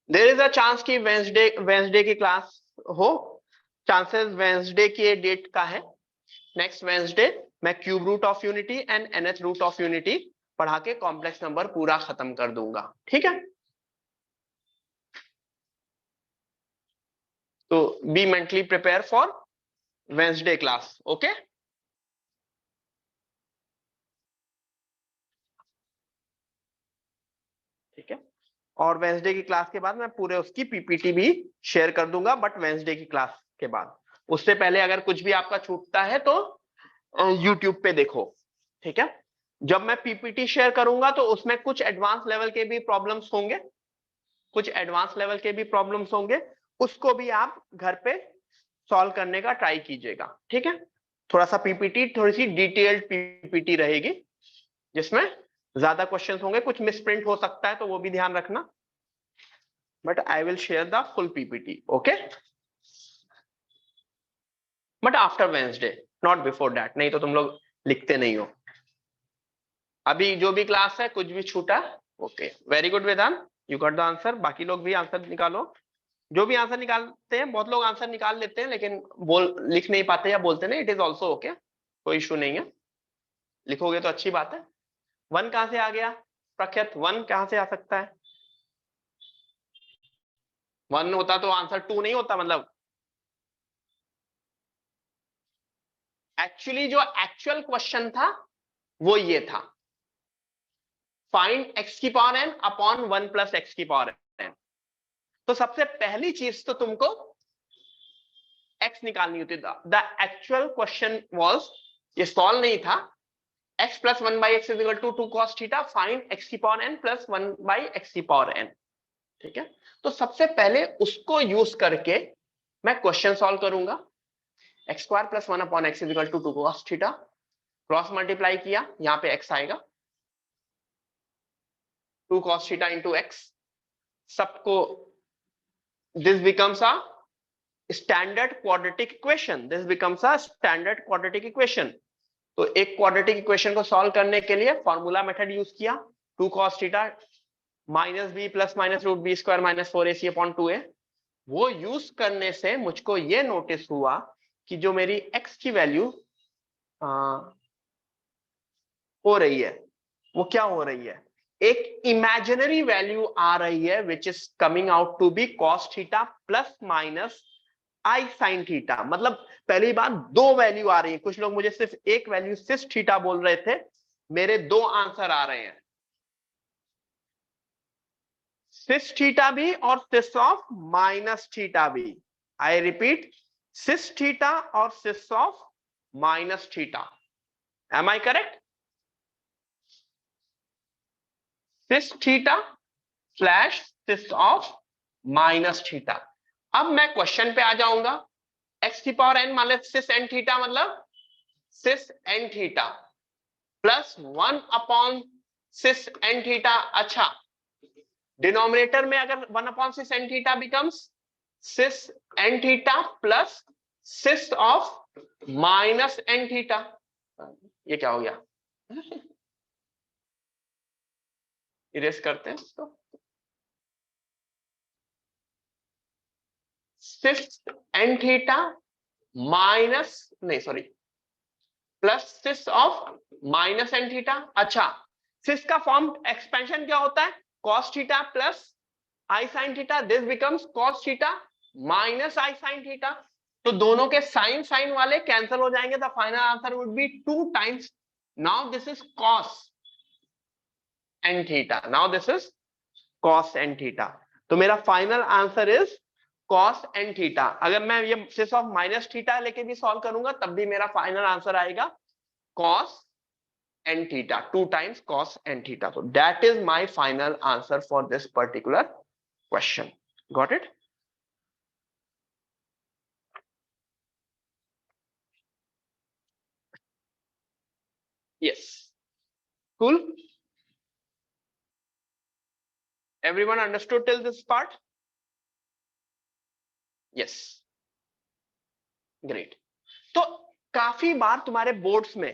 देयर इज अ चांस कि वेंसडे की क्लास हो। चांसेस वेंसडे की डेट का है, नेक्स्ट वेंसडे मैं cube root of unity and nth root of unity पढ़ा के कॉम्प्लेक्स नंबर पूरा खत्म कर दूंगा, ठीक है। तो be mentally prepare for Wednesday class, okay. ठीक है, और वेंसडे की क्लास के बाद मैं पूरे उसकी पीपीटी भी शेयर कर दूंगा, बट वेंसडे की क्लास के बाद। उससे पहले अगर कुछ भी आपका छूटता है तो यूट्यूब पे देखो, ठीक है। जब मैं पीपीटी शेयर करूंगा तो उसमें कुछ एडवांस लेवल के भी प्रॉब्लम्स होंगे, कुछ एडवांस लेवल के भी प्रॉब्लम्स होंगे, उसको भी आप घर पे सॉल्व करने का ट्राई कीजिएगा, ठीक है। थोड़ा सा पीपीटी, थोड़ी सी डिटेल्ड पीपीटी रहेगी, जिसमें ज्यादा क्वेश्चंस होंगे, कुछ मिसप्रिंट हो सकता है तो वो भी ध्यान रखना, but I will share the full PPT, okay. But after Wednesday, not before that, नहीं तो तुम लोग लिखते नहीं हो। अभी जो भी क्लास है, कुछ भी छूटा, okay, very good Vedant, you got the answer. बाकी लोग भी आंसर निकालो, जो भी आंसर निकालते हैं, बहुत लोग आंसर निकाल लेते हैं लेकिन लिख नहीं पाते या बोलते नहीं, इट इज ऑल्सो ओके, कोई इशू नहीं है, लिखोगे तो अच्छी बात है। 1 कहां से आ गया प्रख्यात, 1 कहां से आ सकता है? 1 होता तो आंसर 2 नहीं होता, मतलब एक्चुअली जो एक्चुअल क्वेश्चन था वो ये था, फाइंड x की power n upon 1 plus x की पावर n। तो सबसे पहली चीज तो तुमको x निकालनी होती थी। द एक्चुअल क्वेश्चन वाज, ये सॉल्व नहीं था, x plus 1 by x is equal to 2 cos theta, find x की power n plus 1 by x की पावर n, ठीक है। तो सबसे पहले उसको यूज करके मैं क्वेश्चन सॉल्व करूंगा। X square plus 1 upon x is equal to 2 cos theta, cross multiply किया, यहाँ पे x आएगा, 2 cos थीटा इंटू एक्स, सबको, this becomes a standard quadratic equation, this becomes a standard quadratic equation. तो एक quadratic equation को solve करने के लिए फॉर्मूला मेथड यूज किया, 2 cos theta minus b plus minus root b square minus 4ac upon 2a। वो use करने से मुझको ये नोटिस हुआ कि जो मेरी x की वैल्यू हो रही है, वो क्या हो रही है, एक इमेजिनरी वैल्यू आ रही है, which is coming out to be cos theta plus minus i sine theta. मतलब पहली बार 2 वैल्यू आ रही है, कुछ लोग मुझे सिर्फ एक वैल्यू सिस थीटा बोल रहे थे, मेरे 2 आंसर आ रहे हैं, सिस थीटा भी और सिस ऑफ माइनस थीटा भी। आई रिपीट, सिस थीटा और cis of minus theta. Am I correct? Cis theta slash cis of minus theta. अब मैं क्वेश्चन पे आ जाऊंगा, एक्स की पावर एन मान ले सिस एन थीटा, मतलब cis n theta plus 1 upon cis n theta. अच्छा, डिनोमिनेटर में अगर 1 upon cis n theta becomes cis n theta plus cis of minus n theta. ये क्या हो गया, इरेज करते हैं इसको, सिस एन थीटा माइनस, नहीं sorry, plus cis of minus n theta. अच्छा, सिस का फॉर्म एक्सपेंशन क्या होता है, cos theta plus I sine theta, this becomes cos theta minus i sine theta. तो दोनों के साइन साइन वाले कैंसिल हो जाएंगे, the final answer would be 2 times, now this is cos n theta, now this is cos n theta. तो मेरा final answer is cos n theta. अगर मैं ये सिर्फ ऑफ माइनस थीटा लेके भी सॉल्व करूंगा तब भी मेरा फाइनल आंसर आएगा cos n theta, 2 times cos n theta. So that is my final answer for this particular question. Got it? Yes. Cool. Everyone understood till this part? Yes. Great. तो काफी बार तुम्हारे boards में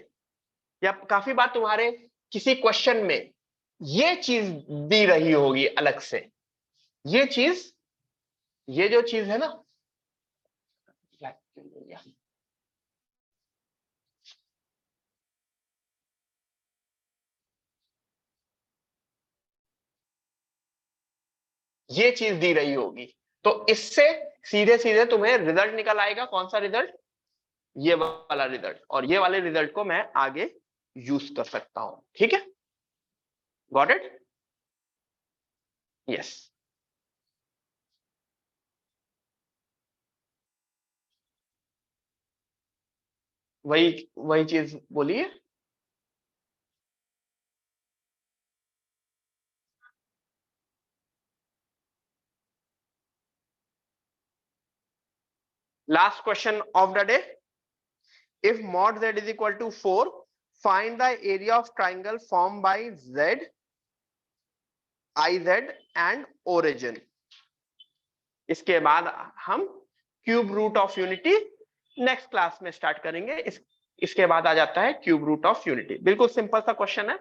या काफी बार तुम्हारे किसी question में ये चीज दी रही होगी अलग से। ये चीज, ये जो चीज है ना, ये चीज दी रही होगी, तो इससे सीधे सीधे तुम्हें रिजल्ट निकल आएगा। कौन सा रिजल्ट? ये वाला रिजल्ट। और ये वाले रिजल्ट को मैं आगे यूज कर सकता हूं। ठीक है, गॉट इट? यस। वही वही चीज बोलिए। Last question of the day. If mod z is equal to 4, find the area of triangle formed by z, iz and origin। इसके बाद हम cube root of unity next class में start करेंगे। इसके बाद आ जाता है क्यूब रूट ऑफ यूनिटी। बिल्कुल सिंपल सा क्वेश्चन है।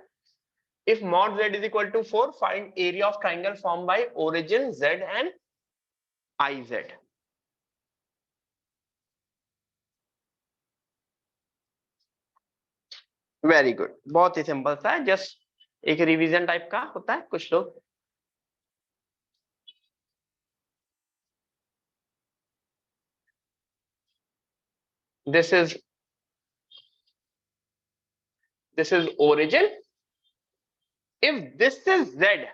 If mod z is equal to 4, find area of triangle formed by origin z and iz। Very good, बहुत ही सिंपल सा है, जस्ट एक रिवीजन टाइप का होता है कुछ लोग। This is origin. If this is z,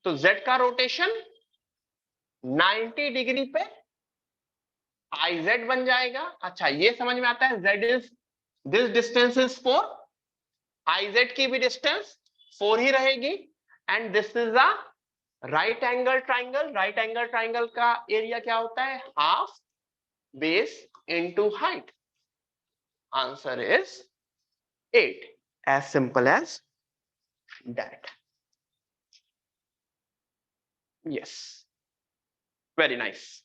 तो z का रोटेशन 90 डिग्री पे iz बन जाएगा। अच्छा, ये समझ में आता है। z is, this distance is 4, iz की भी डिस्टेंस 4 ही रहेगी। And this is a right angle triangle. Right angle triangle का एरिया क्या होता है? Half base into height. Answer is 8। As simple as that. Yes, very nice.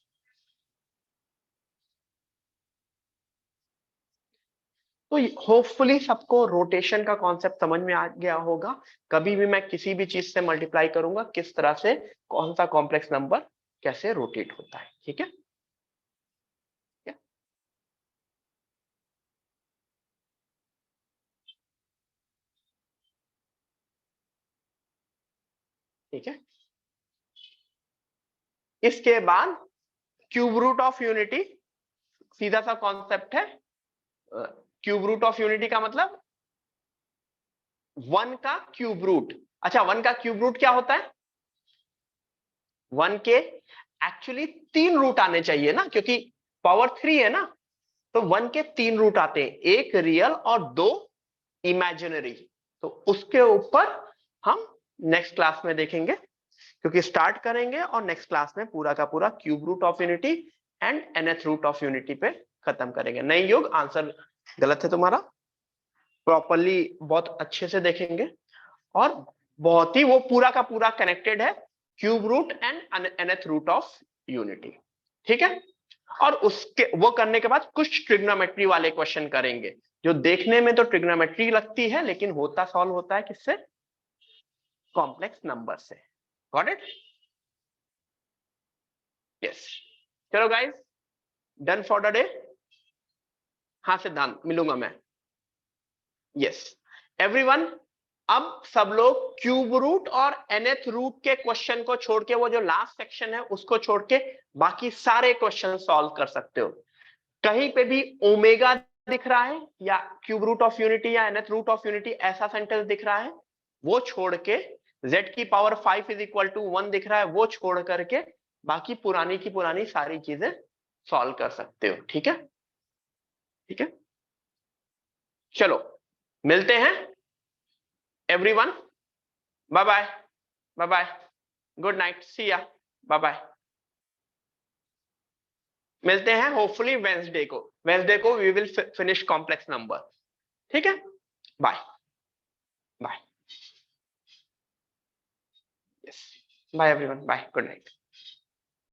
तो hopefully सबको रोटेशन का कॉन्सेप्ट समझ में आ गया होगा। कभी भी मैं किसी भी चीज से मल्टीप्लाई करूंगा, किस तरह से कौन सा कॉम्प्लेक्स नंबर कैसे रोटेट होता है। ठीक है, ठीक है। इसके बाद क्यूब रूट ऑफ यूनिटी, सीधा सा कॉन्सेप्ट है। क्यूब रूट ऑफ यूनिटी का मतलब 1 का क्यूब रूट। अच्छा, 1 का क्यूब रूट क्या होता है? 1 के एक्चुअली 3 रूट आने चाहिए ना, क्योंकि पावर 3 है ना। तो 1 के 3 रूट आते हैं, एक रियल और 2 इमेजिनरी। तो उसके ऊपर हम नेक्स्ट क्लास में देखेंगे, क्योंकि स्टार्ट करेंगे और नेक्स्ट क्लास में पूरा का पूरा cube root of unity and nth root of unity पे खत्म करेंगे। नहीं योग, आंसर गलत है तुम्हारा। प्रॉपरली बहुत अच्छे से देखेंगे और बहुत ही वो पूरा का पूरा कनेक्टेड है, cube root and nth root of unity. ठीक है, और उसके वो करने के बाद कुछ ट्रिग्नोमेट्री वाले क्वेश्चन करेंगे, जो देखने में तो ट्रिग्नोमेट्री लगती है लेकिन होता सॉल्व होता है किससे? कॉम्प्लेक्स नंबर से। Got it? यस। चलो guys, done for the day. हाँ सिद्धांत, मिलूंगा मैं। यस एवरीवन, अब सब लोग क्यूब रूट और nth रूट के क्वेश्चन को छोड़ के, वो जो लास्ट सेक्शन है उसको छोड़ के बाकी सारे क्वेश्चन सॉल्व कर सकते हो। कहीं पे भी ओमेगा दिख रहा है या क्यूब रूट ऑफ यूनिटी या nth रूट ऑफ यूनिटी ऐसा सेंटेंस दिख रहा है, वो छोड़ के z की पावर 5 इज इक्वल टू 1 दिख रहा है, वो छोड़ करके बाकी पुरानी की पुरानी सारी चीजें सॉल्व कर सकते हो। ठीक है, ठीक है, चलो मिलते हैं everyone, bye bye, bye bye, good night, see ya, bye bye. मिलते हैं होपफुली वेंसडे को we will finish complex number. ठीक है, bye bye, yes bye everyone, bye, good night.